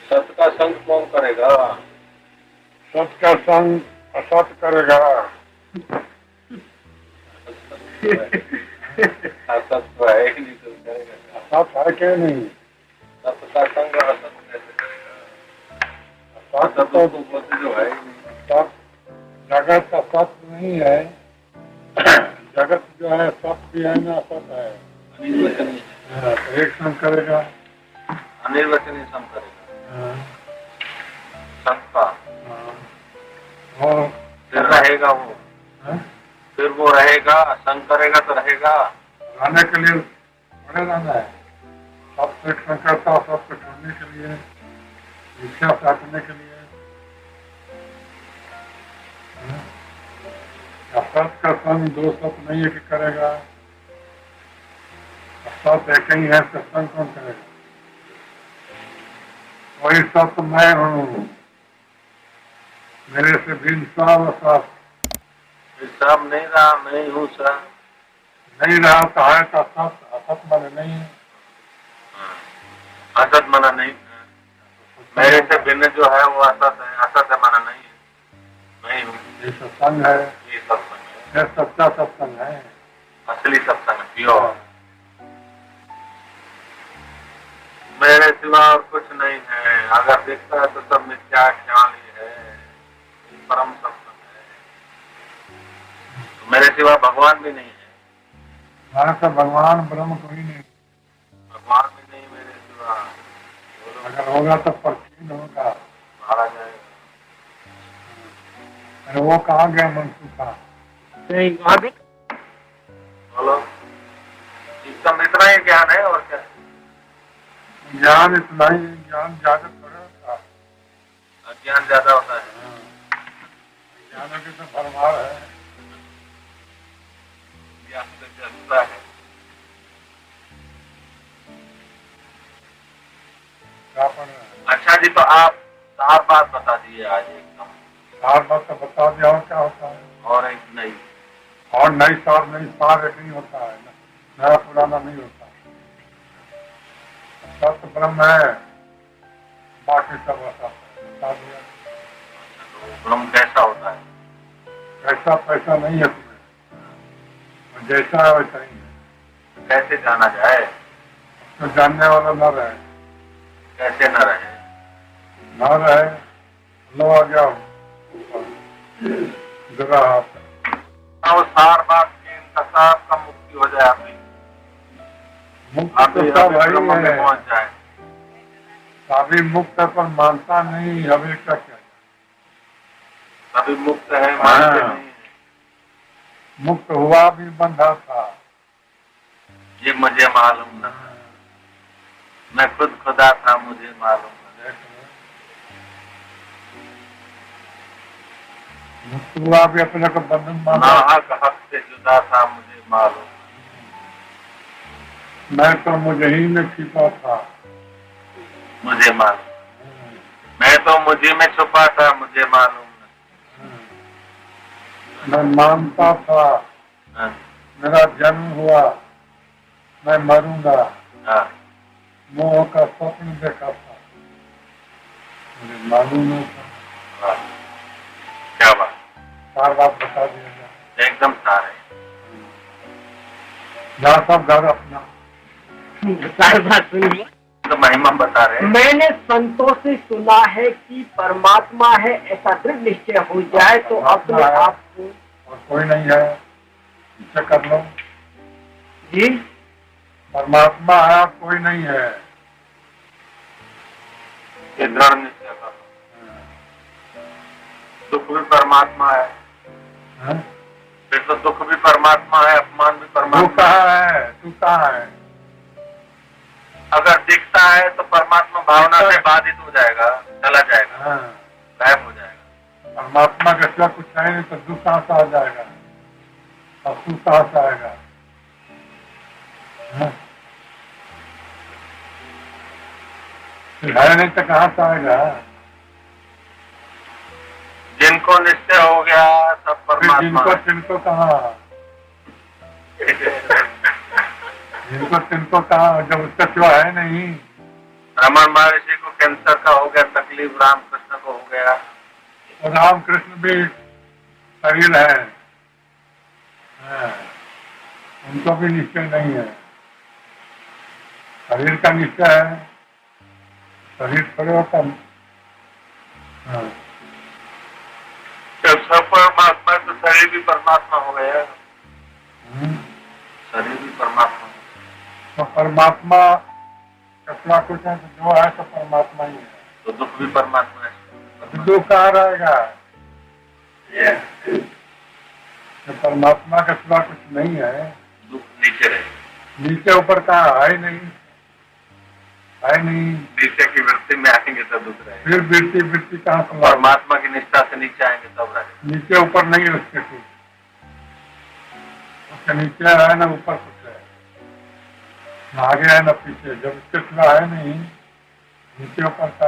[SPEAKER 1] सत्य का संग कौन करेगा?
[SPEAKER 2] सत्य का संग असत करेगा।
[SPEAKER 1] असत है ही नहीं तो करेगा।
[SPEAKER 2] असत है क्या नहीं?
[SPEAKER 1] सत्य का संग असत कैसे करेगा? असत तो जो है
[SPEAKER 2] जगत का सत्य नहीं है, जगत जो है सत्य भी है ना असत है। तो एक संग करेगा,
[SPEAKER 1] अनिर्वचनीय संग करेगा। संत का
[SPEAKER 2] और
[SPEAKER 1] फिर रहेगा वो, फिर वो रहेगा, संग करेगा तो रहेगा।
[SPEAKER 2] रहने के लिए बड़े रहना है, सबसे संग करता, सबको छोड़ने के लिए, इच्छा साधने के लिए। सत का संग दो सत नहीं है कि करेगा, सत एक ही है तो संग कौन करेगा? वही सब मैं हूँ, मेरे से भिन्न सब
[SPEAKER 3] सब नहीं रहा, मैं ही हूँ सर।
[SPEAKER 2] नहीं रहा तो है तो असत, असत माने नहीं है।
[SPEAKER 3] असत माना नहीं, मेरे से भिन्न जो है वो असत है, असत है माना नहीं है, मैं ही हूँ।
[SPEAKER 2] ये सत्संग है,
[SPEAKER 3] ये सत्संग है,
[SPEAKER 2] ये सच्चा सत्संग है,
[SPEAKER 3] असली सत्संग है, प्योर। मेरे सिवा और कुछ नहीं है, अगर देखता है तो सब मिथ्या ख्याल ही है, परम सत्संग है। तो मेरे सिवा भगवान भी नहीं है,
[SPEAKER 2] हमारा तो भगवान ब्रह्म कोई नहीं,
[SPEAKER 3] भगवान भी नहीं मेरे सिवा।
[SPEAKER 2] अगर होगा तो परचीन होगा,
[SPEAKER 3] मारा जाएगा।
[SPEAKER 2] अरे वो कहाँ गया मनसूखा?
[SPEAKER 3] बोलो, एकदम इतना ही ज्ञान है और क्या?
[SPEAKER 2] ज्ञान इतना ही, ज्ञान ज्यादा थोड़ा होता है,
[SPEAKER 3] अज्ञान ज्यादा होता है।
[SPEAKER 2] ज्ञान की तो भरमार है,
[SPEAKER 3] ज्ञान से जलता है।
[SPEAKER 2] क्या पढ़ रहे हैं?
[SPEAKER 3] अच्छा जी, तो आप 4 बात बता दिए आज एकदम,
[SPEAKER 2] 4 बात तो बता दिया, और क्या होता है?
[SPEAKER 3] और एक नहीं।
[SPEAKER 2] और नई सार एक नहीं होता है, नया पुराना नहीं होता। सत्य ब्रह्म है, बाकी सब बता दिया।
[SPEAKER 3] तो ब्रह्म कैसा होता है?
[SPEAKER 2] ऐसा पैसा नहीं है तुम्हें, जैसा है वैसा ही है।
[SPEAKER 3] कैसे जाना जाए?
[SPEAKER 2] तो जानने वाला न रहे,
[SPEAKER 3] कैसे न रहे?
[SPEAKER 2] न रहे, लो आ गया जरा
[SPEAKER 3] वो 4 बात के इंतसाब का मुक्ति हो जाए, अभी
[SPEAKER 2] मुक्त तो सब
[SPEAKER 3] ब्रह्म
[SPEAKER 2] वही
[SPEAKER 3] में
[SPEAKER 2] है,
[SPEAKER 3] पहुंच जाए।
[SPEAKER 2] अभी मुक्त है पर मानता नहीं, अभी क्या क्या
[SPEAKER 3] अभी मुक्त है, मानते
[SPEAKER 2] हाँ।
[SPEAKER 3] नहीं है।
[SPEAKER 2] मुक्त हुआ भी बंधा था,
[SPEAKER 3] ये मुझे मालूम न था, मैं खुद खुदा था, मुझे मालूम न था।
[SPEAKER 2] मुक्त हुआ भी अपने को बंधन
[SPEAKER 3] ना
[SPEAKER 2] माना,
[SPEAKER 3] हक से जुदा था, मुझे मालूम।
[SPEAKER 2] मैं तो मुझे ही में छिपा था,
[SPEAKER 3] मुझे मालूम, मैं तो मुझे में छुपा था, मुझे मालूम
[SPEAKER 2] मैं मानता था
[SPEAKER 3] न।
[SPEAKER 2] मेरा जन्म हुआ, मैं मरूंगा,
[SPEAKER 3] हाँ,
[SPEAKER 2] मोह का स्वप्न देखा था, मुझे मालूम नहीं था।
[SPEAKER 3] हाँ। क्या बात,
[SPEAKER 2] 4 बात बता दिया जाए,
[SPEAKER 3] एकदम सारे
[SPEAKER 2] जहाँ सब घर अपना।
[SPEAKER 5] 4 बात सुनिए।
[SPEAKER 3] तो महिमा बता रहे हैं।
[SPEAKER 5] मैंने संतों से सुना है कि परमात्मा है, ऐसा दृढ़ निश्चय हो जाए तो अपने आप को।
[SPEAKER 2] और कोई नहीं है, इसे कर लो।
[SPEAKER 5] जी,
[SPEAKER 2] परमात्मा है, कोई नहीं है।
[SPEAKER 3] ये दृढ़ निश्चय करो। दुख भी परमात्मा है,
[SPEAKER 2] हैं?
[SPEAKER 3] फिर तो दुख भी परमात्मा है, अपमान भी
[SPEAKER 2] तू
[SPEAKER 3] परमात्मा
[SPEAKER 2] कहाँ है? तू कहाँ है?
[SPEAKER 3] अगर दिखता है तो परमात्मा भावना से बाधित हो जाएगा, चला जाएगा,
[SPEAKER 2] हाँ।
[SPEAKER 3] गायब हो जाएगा।
[SPEAKER 2] परमात्मा का सिवा कुछ है नहीं तो दुख कहाँ से आ जाएगा, और सुख कहाँ से आएगा? हैं? है नहीं तो कहाँ से आएगा?
[SPEAKER 3] जिनको निश्चय हो गया सब
[SPEAKER 2] फिर
[SPEAKER 3] परमात्मा
[SPEAKER 2] जिनको
[SPEAKER 3] है।
[SPEAKER 2] तिनको कहाँ, जिनको तिनको कहाँ, जब उसका सिवा है नहीं।
[SPEAKER 3] रमन महर्षि को कैंसर का हो गया तकलीफ, रामकृष्ण को हो गया।
[SPEAKER 2] और रामकृष्ण भी शरीर है, हाँ। उनको भी निश्चय नहीं है, शरीर का निश्चय है, शरीर थोड़े होता है। हाँ।
[SPEAKER 3] जब सब परमात्मा तो शरीर भी परमात्मा हो गया, शरीर भी परमात्मा।
[SPEAKER 2] तो परमात्मा कपड़ा कुछ है, तो जो है तो परमात्मा ही है।
[SPEAKER 3] तो दुख भी परमात्मा है।
[SPEAKER 2] दुख कहाँ रहेगा? तो परमात्मा का सिवा कुछ नहीं है,
[SPEAKER 3] दुख नीचे रहे,
[SPEAKER 2] नीचे ऊपर कहाँ है नहीं, है नहीं।
[SPEAKER 3] नीचे की वृत्ति में आएंगे तो दुख रहे।
[SPEAKER 2] फिर वृत्ति वृत्ति कहाँ से?
[SPEAKER 3] परमात्मा की निष्ठा से नीचे आएंगे तब रहे।
[SPEAKER 2] नीचे ऊपर नहीं है उसके कुछ, उसके नीचे है ना ऊपर कुछ है, न आगे है न पीछे। जब उसके सिवा है नहीं नीचे ऊपर का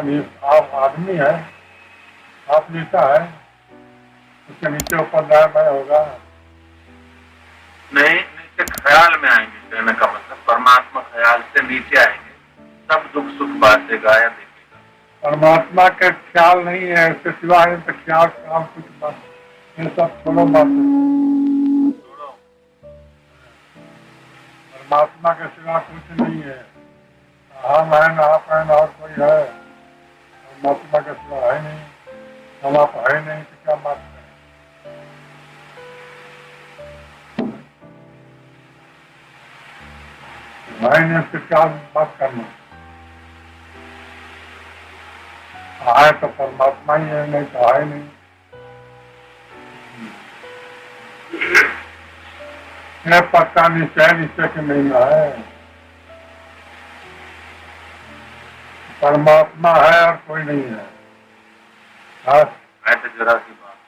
[SPEAKER 2] आप आदमी है, आप नीचा है, उसके नीचे ऊपर दाया बाया होगा।
[SPEAKER 1] नहीं, नीचे ख्याल में आएंगे, कहने का मतलब परमात्मा ख्याल से नीचे आएंगे, सब दुख सुख बांटेगा या देखेगा।
[SPEAKER 2] परमात्मा के ख्याल नहीं है, उसके सिवा है तो ख्याल काम कुछ बात, ये सब छोड़ो बात। परमात्मा के सिवा कुछ नहीं है, हम है ना आप है ना और कोई है, परमात्मा के सिवा है नहीं, हम आप है नहीं तो क्या बात है। भाई ने उसके क्या बात करना, आए तो परमात्मा ही है, नहीं तो है नहीं। ये पक्का निश्चय निश्चय के नहीं है, परमात्मा है और कोई नहीं है।
[SPEAKER 1] ऐसे जरा सी बात,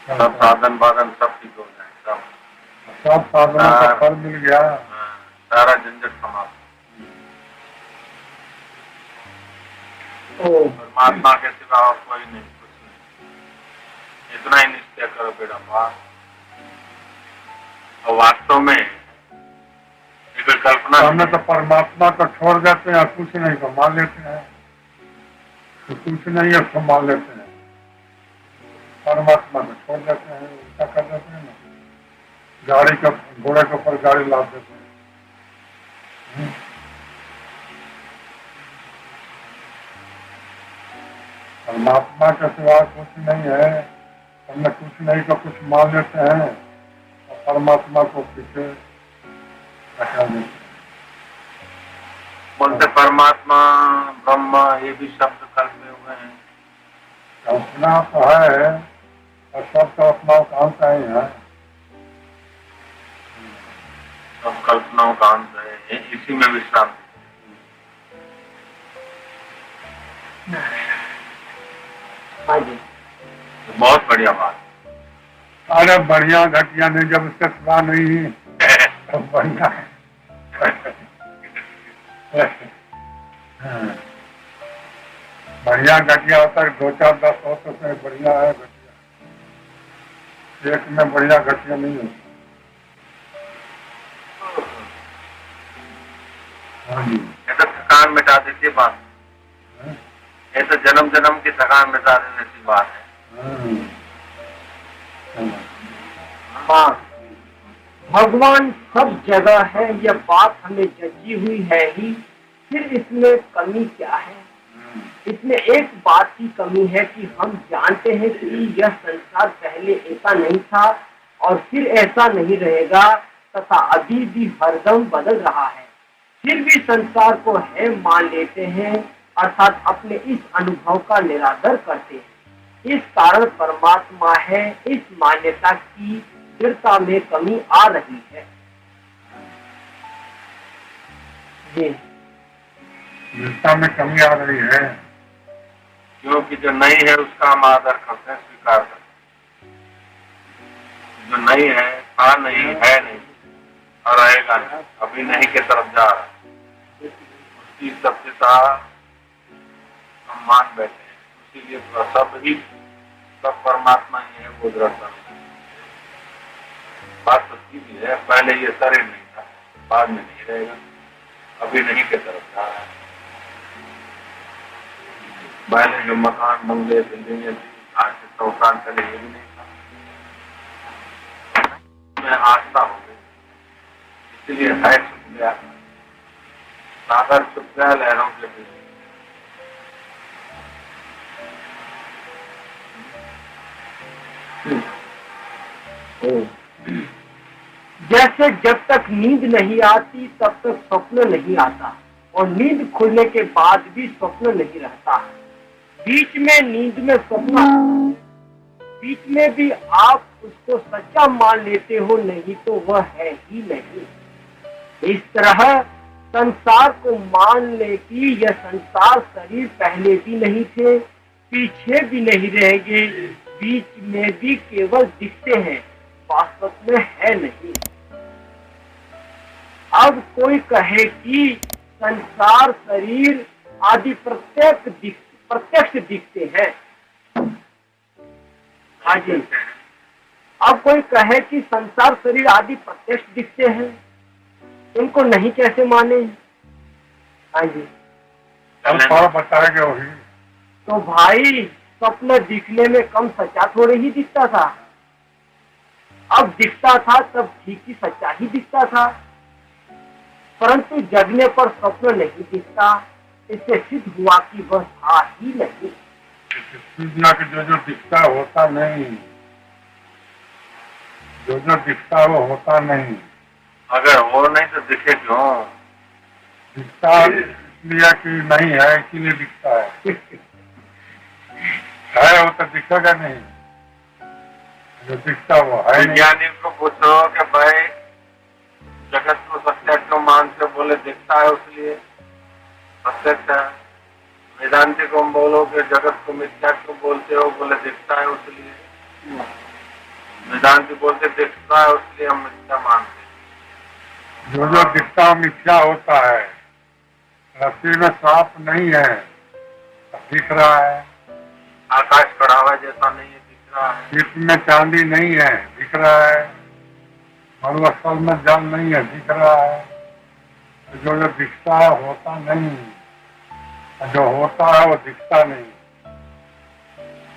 [SPEAKER 1] सब साधन बाधन सब ठीक हो जाए,
[SPEAKER 2] सब साधनों का फल मिल गया,
[SPEAKER 1] सारा झंझट समाप्त। परमात्मा के सिवा और कोई नहीं, कुछ नहीं, इतना ही निश्चय करो बेटा बात। और वास्तव में एक कल्पना,
[SPEAKER 2] हमने तो परमात्मा को छोड़ देते हैं, कुछ नहीं को मान लेते हैं, तो कुछ नहीं है उसको मान लेते हैं, परमात्मा को छोड़ देते हैं, उल्टा कर देते हैं ना, गाड़ी का घोड़े के ऊपर गाड़ी लाद देते हैं। परमात्मा के सिवा कुछ नहीं है, हमने कुछ नहीं को कुछ मान लेते हैं और परमात्मा को पीछे रखा देते हैं।
[SPEAKER 1] बोलते परमात्मा ब्रह्म ये भी शब्द कल्पे हुए हैं।
[SPEAKER 2] कल्पना तो है और सब कल्पनाओं का अंत ही है,
[SPEAKER 1] सब कल्पनाओं का अंत है, इसी में विश्राम। बहुत बढ़िया बात।
[SPEAKER 2] अरे बढ़िया घटिया नहीं, जब उसका सिवा नहीं तो बढ़िया बढ़िया घटिया होता है, 2 4 10 हो तो बढ़िया है घटिया, एक में बढ़िया घटिया नहीं होता। हाँ जी,
[SPEAKER 1] ये तो थकान मिटा देती है बात, ये तो जन्म जन्म की थकान मिटा देने की बात है।
[SPEAKER 5] हाँ, भगवान सब जगह है, यह बात हमें जची हुई है ही, फिर इसमें कमी क्या है? इसमें एक बात की कमी है कि हम जानते हैं कि यह संसार पहले ऐसा नहीं था और फिर ऐसा नहीं रहेगा, तथा अभी भी हरदम बदल रहा है, फिर भी संसार को है मान लेते हैं, अर्थात अपने इस अनुभव का निरादर करते हैं। इस कारण परमात्मा है, इस मान्यता की दृढ़ता में कमी आ रही है। जी,
[SPEAKER 2] दृढ़ता में कमी आ रही है,
[SPEAKER 1] क्योंकि जो नहीं है उसका हम आदर करते हैं, स्वीकार करते हैं। जो नहीं है, था नहीं, है नहीं और रहेगा नहीं, अभी नहीं के तरफ जा रहा, उसकी सत्यता हम मान बैठे हैं। इसीलिए सब परमात्मा ही है, वो दृढ़ता। बात तो सीधी है, पहले ये शरीर नहीं था, बाद में नहीं रहेगा, अभी नहीं के तरफ जा रहा है। पहले जो मकान बंगले बिल्डिंगे थी, आज से 100 साल पहले ये भी नहीं था। मैं आस्था हो गई, इसलिए है छुप गया, सागर छुप गया लहरों के बीच।
[SPEAKER 5] जैसे जब तक नींद नहीं आती तब तक स्वप्न नहीं आता, और नींद खुलने के बाद भी स्वप्न नहीं रहता। बीच में नींद में स्वप्न, बीच में भी आप उसको सच्चा मान लेते हो, नहीं तो वह है ही नहीं। इस तरह संसार को मान ले कि यह संसार शरीर पहले भी नहीं थे, पीछे भी नहीं रहेंगे, बीच में भी केवल दिखते हैं, वास्तव में है नहीं। अब कोई कहे कि संसार शरीर आदि प्रत्यक्ष दिखते हैं। हाँ जी, अब कोई कहे कि संसार शरीर आदि प्रत्यक्ष दिखते हैं, इनको नहीं कैसे माने? हाँ जी,
[SPEAKER 2] बताएंगे वही।
[SPEAKER 5] तो भाई स्वप्न दिखने में कम सच्चा थोड़े ही दिखता था। अब दिखता था तब ठीक ही सच्चा ही दिखता था, परंतु जगने पर स्वप्न नहीं दिखता, इससे सिद्ध हुआ कि वह था ही नहीं।
[SPEAKER 2] जो दिखता होता नहीं, जो दिखता वो होता नहीं।
[SPEAKER 1] अगर हो नहीं तो दिखे क्यों?
[SPEAKER 2] दिखता इसलिए कि नहीं है, इसीलिए दिखता है वो तो दिखेगा नहीं, जो दिखता वो है।
[SPEAKER 1] विज्ञानी को पूछो कि भाई जगत को सत्य क्यों मानते, बोले दिखता है उसलिए प्रत्यक्ष है। वेदांति को बोलो कि जगत को मिथ्या क्यों बोलते हो, बोले दिखता है उसलिए। वेदांति बोलते दिखता है उसलिए हम मिथ्या मानते हैं।
[SPEAKER 2] जो दिखता मिथ्या होता है। रस्सी में सांप नहीं है, दिख रहा है।
[SPEAKER 1] आकाश बढ़ावा जैसा नहीं है, दिख रहा है।
[SPEAKER 2] सीप में चांदी नहीं है, दिख रहा है। मरुस्थल में जल नहीं है, दिख रहा है। तो जो दिखता है होता नहीं, जो होता है वो दिखता नहीं।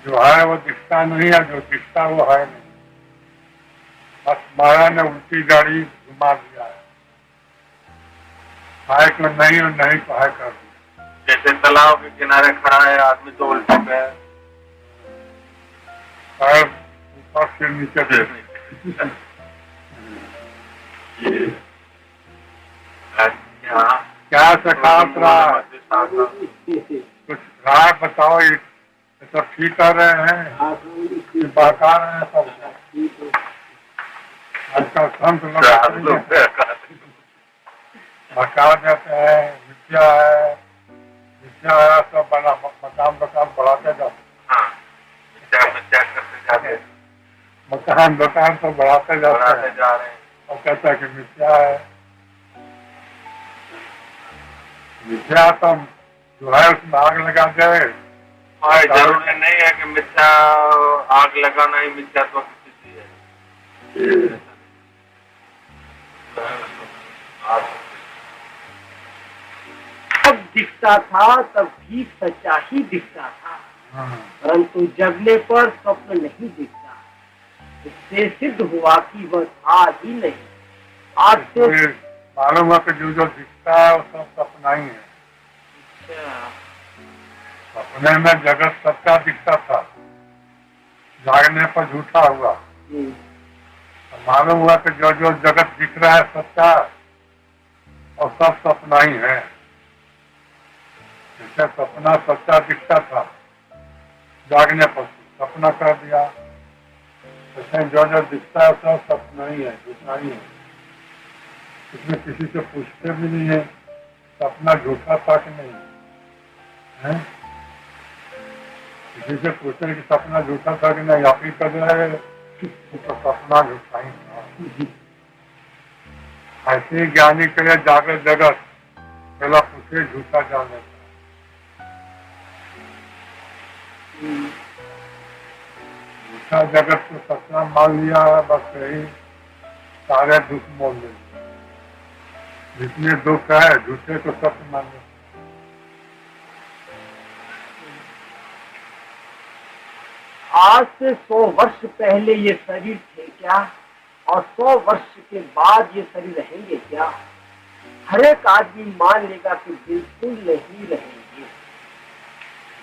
[SPEAKER 2] जो है वो दिखता नहीं है, जो दिखता वो है नहीं। बस माया ने उल्टी गाड़ी घुमा दिया है, है को नहीं और नहीं को है कर दिया।
[SPEAKER 1] जैसे तालाब के किनारे खड़ा है आदमी तो उल्टे पे है,
[SPEAKER 2] पैर ऊपर से नीचे दे। क्या सिखात रहा, कुछ राय बताओ। ये सब ठीक कर रहे हैं, बहका रहे हैं सब। आजकल संत लोग बहका देते हैं, विद्या है सब बना मकान बढ़ाते जाते, मकान दुकान तो बढ़ाते जाते
[SPEAKER 1] जा रहे हैं।
[SPEAKER 2] और कहता है कि मिथ्या है। मिथ्या तो जो है उसमें आग लगा जाए।
[SPEAKER 1] जरूरी नहीं है कि मिथ्या आग लगाना ही मिथ्यात्व की स्थिति है।
[SPEAKER 5] तब दिखता था तब ठीक सच्चा ही दिखता था, परंतु जगने पर स्वप्न नहीं दिखता, इससे सिद्ध हुआ कि वह था ही नहीं। आज से
[SPEAKER 2] मालूम है कि जो दिखता है वो सब सपना ही है। सपने में जगत सच्चा दिखता था, जागने पर झूठा हुआ। तो मालूम हुआ कि जो जगत दिख रहा है सच्चा और सब सपना ही है। जैसे सपना सच्चा दिखता था, जागने पर सपना कर दिया। जैसे जो दिखता है सब सपना ही है, झूठा ही है। इसमें किसी से पूछते भी नहीं है सपना झूठा था कि नहीं है। किसी से पूछते कि सपना झूठा था कि नहीं, आप ही कर रहे तो सपना झूठा ही था। ऐसे ही ज्ञानी के लिए जागृत जगत पहला पूछे झूठा जाने का। झूठा जगत को सपना मान लिया है, बस यही सारे दुख मोल ले। जितने दुख है झूठे को सत्य मान लो।
[SPEAKER 5] आज से 100 वर्ष पहले ये शरीर थे क्या, और 100 वर्ष के बाद ये शरीर रहेंगे क्या? हर एक आदमी मान लेगा कि बिल्कुल नहीं रहेंगे।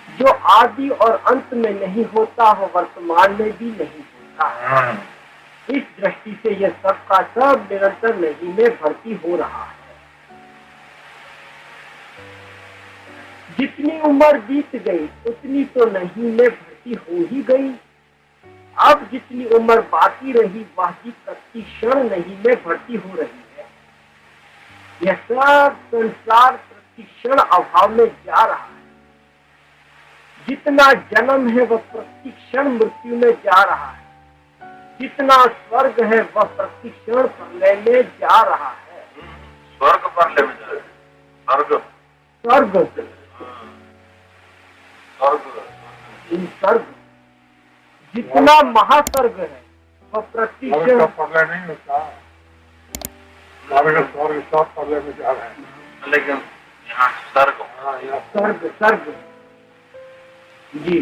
[SPEAKER 5] जो आदि और अंत में नहीं होता वो वर्तमान में भी नहीं होता। इस दृष्टि से यह सब का सब निरंतर नहीं में भर्ती हो रहा है। जितनी उम्र बीत गई उतनी तो नहीं में भर्ती हो ही गई। अब जितनी उम्र बाकी रही वह भी प्रति क्षण नहीं में भर्ती हो रही है। यह सब संसार प्रति क्षण अभाव में जा रहा है। जितना जन्म है वह प्रति क्षण मृत्यु में जा रहा है। जितना स्वर्ग है वह प्रति क्षण प्रलय में जा रहा है।
[SPEAKER 1] स्वर्ग पर ले में जाए स्वर्ग
[SPEAKER 5] स्वर्ग सर्ग जितना महासर्ग है वह प्रतिक्षण
[SPEAKER 2] पर्याय नहीं होता, स्वर्ग सब पर्याय में जा रहे हैं,
[SPEAKER 1] लेकिन यहाँ स्वर्ग
[SPEAKER 5] सर्ग सर्ग जी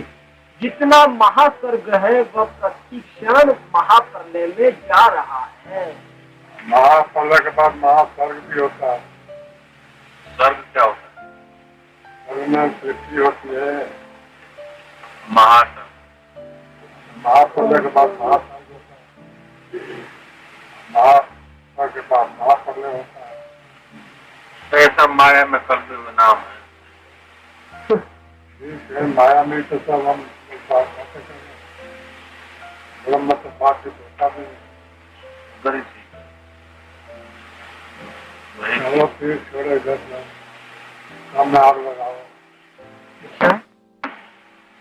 [SPEAKER 5] जितना महासर्ग है वह प्रतिक्षण महाप्रलय में जा रहा है।
[SPEAKER 2] महाप्रलय के बाद महास्वर्ग भी होता है।
[SPEAKER 1] स्वर्ग क्या होता है?
[SPEAKER 2] स्वर्ग में सृष्टि होती है। महाप्रलय के बाद महास्वर्ग होता है, महास्वर्ग के बाद महाप्रलय होता है।
[SPEAKER 1] तो ऐसा माया में कल्पे हुए नाम है।
[SPEAKER 2] ठीक है, माया में तो सब हम बात करते हैं, ब्रह्म तो बात होता भी
[SPEAKER 1] बड़ी चीज
[SPEAKER 2] चलो फिर छोड़े घर सामने आग लगाओ।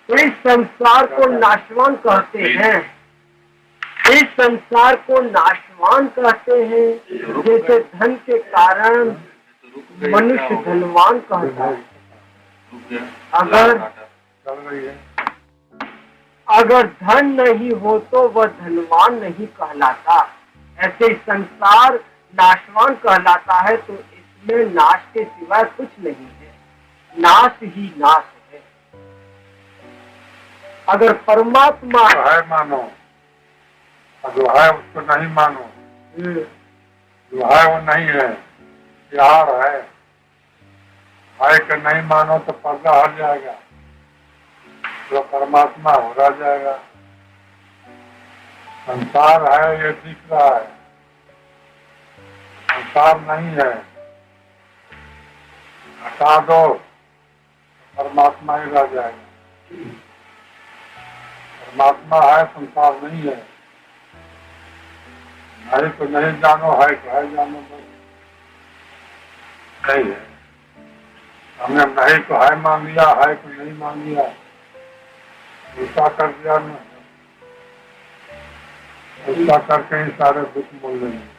[SPEAKER 5] तो इस संसार को नाशवान कहते हैं, इस संसार को नाशवान कहते हैं, जैसे धन के कारण मनुष्य धनवान कहता है।
[SPEAKER 2] चल रही है,
[SPEAKER 5] अगर धन नहीं हो तो वह धनवान नहीं कहलाता। ऐसे संसार नाशवान कहलाता है, तो इसमें नाश के सिवाय कुछ नहीं है, नाश ही नाश है। अगर परमात्मा
[SPEAKER 2] जो है मानो, और जो है उसको नहीं मानो, जो है वो नहीं है, प्यार है कि नहीं मानो तो पर्दा हट जाएगा, जो परमात्मा हो रह जाएगा। संसार है ये दिख रहा है, संसार नहीं है, हटा दो परमात्मा ही रह जाएगा। परमात्मा है, संसार नहीं है। नहीं तो नहीं जानो, है तो है जानो, बस नहीं है। हमने नहीं तो है मान लिया, है तो नहीं मान लिया, ऐसा कर दिया ना, ऐसा करके ही सारे दुख बोल रहे हैं।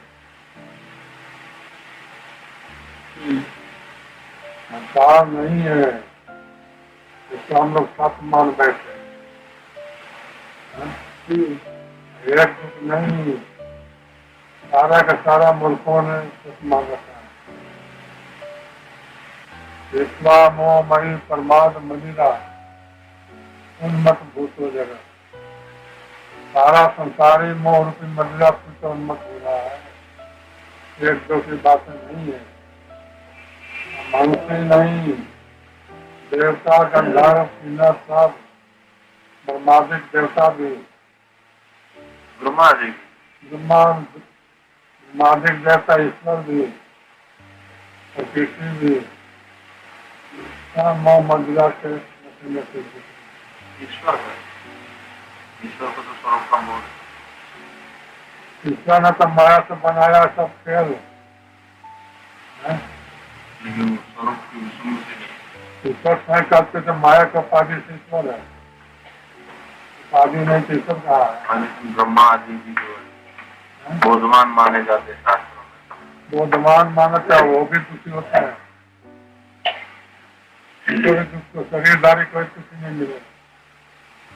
[SPEAKER 2] संसार नहीं है, इसको हम लोग सत मान बैठे। एक दुख नहीं, सारा का सारा मुल्कों ने सत मान रखा है। विश्वा मोह मणि प्रमाद मदिरा उन्मत भूतो जगह, सारा संसारी मोह रूपी मदिरा तो उन्मत हो रहा है। एक दो की बातें नहीं है, मनुष्य नहीं, देवता गंधर्व किन्नर सब, ब्रह्मादिक देवता भी, ब्रह्मादिक देवता ईश्वर भी, पृथ्वी भी, मोह मदिरा के
[SPEAKER 1] ईश्वर है। ईश्वर को तो स्वरूप का मोह,
[SPEAKER 2] ईश्वर ने तो माया से बनाया सब खेल,
[SPEAKER 1] लेकिन स्वरूप की विष्णु से नहीं।
[SPEAKER 2] ईश्वर नहीं करते तो माया का उपाधि से ईश्वर है, उपाधि नहीं तो ईश्वर कहा है।
[SPEAKER 1] लेकिन ब्रह्मा आदि भी जो है बोधमान माने जाते शास्त्रों में।
[SPEAKER 2] बोधमान मानता है, वो भी दुखी होता है। तो शरीरधारी कोई कुछ नहीं मिले,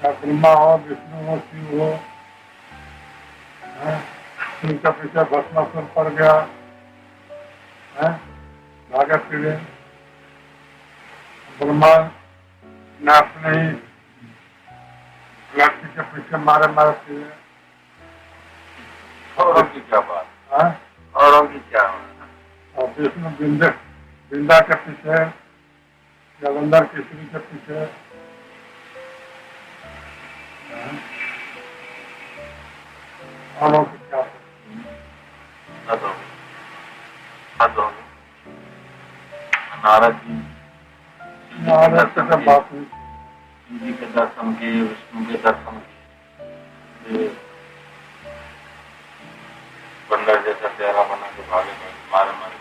[SPEAKER 2] चाहे ब्रह्मा हो, विष्णु हो, शिव हो। शिव का पीछे भस्मासुर पड़ गया, भागा फिरे। ब्रह्मा ने अपने ही लड़की के पीछे मारे मारे फिरे।
[SPEAKER 1] औरों की क्या बात, औरों की क्या।
[SPEAKER 2] और विष्णु बिंदा के पीछे, जलंधर केसरी के पीछे। औरों की क्या
[SPEAKER 1] नारद जी
[SPEAKER 2] बात हुई।
[SPEAKER 1] शिव जी के दर्शन किए, विष्णु के दर्शन किए, बंदर जैसा चेहरा बना के भागे मारे मारे।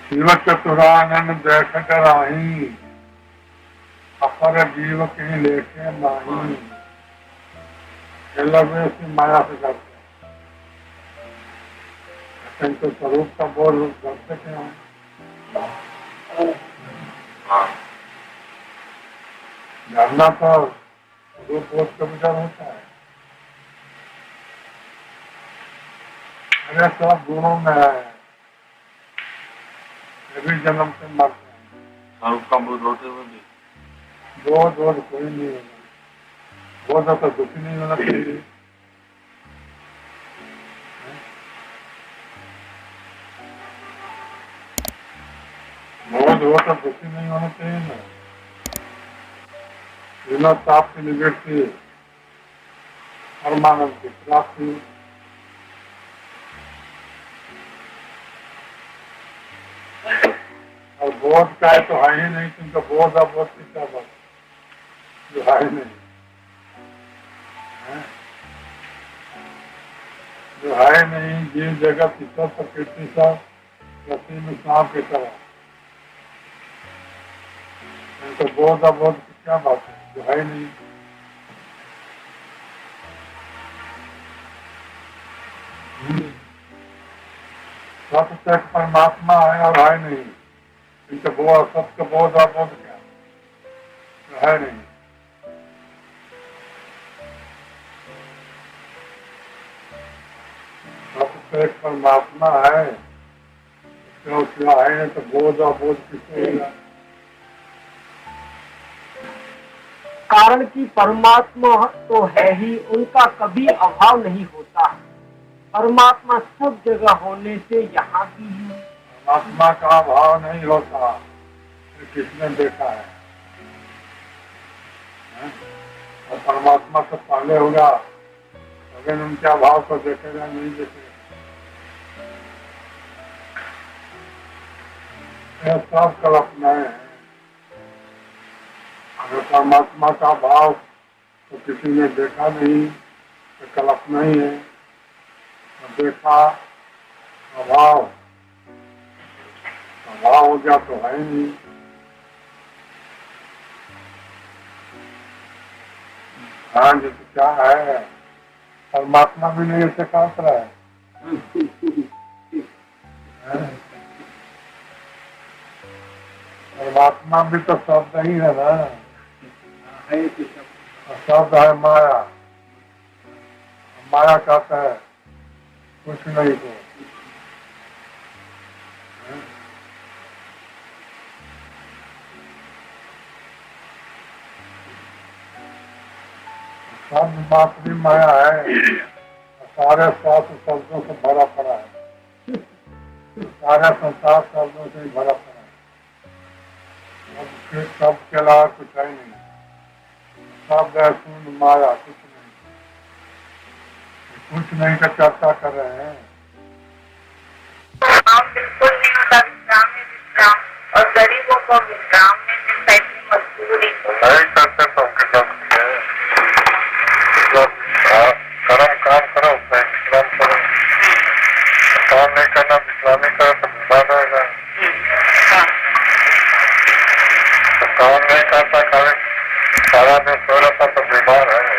[SPEAKER 2] शिव चतुरानन देख कराही, अपर जीव के लेके माही। ये लोग इसी माया से करते हैं। कहीं तो स्वरूप का बोध कर सके हम। जानना तो स्वरूप बोध के बगैर होता है। अरे सब गुणों में है, ये भी जन्म से मरते हैं।
[SPEAKER 3] स्वरूप का बोध होते हुए भी
[SPEAKER 2] बोध कोई नहीं होना, बोध तो दुखी नहीं होना चाहिए। बोध हो तो दुखी नहीं होना चाहिए ना। बिना ताप की निवृत्ति, परमानंद की प्राप्ति। और बोध का है तो है ही नहीं, क्योंकि बोध अबोध की क्या बात जो है ही नहीं, जो है ही नहीं। जीव जगत ईश्वर प्रकृति सब रस्सी में सांप की तरह, तो बोध अबोध की क्या बात है जो है ही नहीं। सत्य परमात्मा है और है नहीं, क्योंकि वो सत्य बोध अबोध क्या जो है नहीं। सत्य परमात्मा है, उसका है नहीं तो बोध अबोध किसको होगा।
[SPEAKER 5] कारण कि परमात्मा तो है ही, उनका कभी अभाव नहीं होता। परमात्मा सब जगह होने से यहाँ भी है।
[SPEAKER 2] परमात्मा का अभाव नहीं होता, ये किसने देखा है? और परमात्मा से पहले होगा, लेकिन उनके अभाव को देखेगा नहीं देखेगा। यह सब कल्पनाएं हैं। अगर परमात्मा का भाव तो किसी ने देखा नहीं, तो कल्पना ही है। देखा अभाव, अभाव हो गया तो है ही नहीं। हाँ जी, तो क्या है, परमात्मा भी नहीं ऐसे काम कर रहा है। परमात्मा भी तो शब्द ही है ना, शब्द है माया। माया कहता है कुछ नहीं को। शब्द मात्र माया है, सारे शास्त्र शब्दों से भरा पड़ा है, सारा संसार शब्दों से भरा पड़ा है। शब्द के अलावा कुछ है नहीं, शब्द है शून्य माया, कुछ नहीं का चर्चा कर रहे हैं।
[SPEAKER 6] बिल्कुल नहीं होता विश्राम में विश्राम, और गरीबों को विश्राम में मिलता इतनी मजबूरी
[SPEAKER 2] नहीं करते तो कर्म काम करो, विश्राम करो। काम नहीं करना, विश्राम नहीं करो तो बीमार रहेगा। तो काम नहीं करता, सारा दिन सो रहा था तो बीमार है।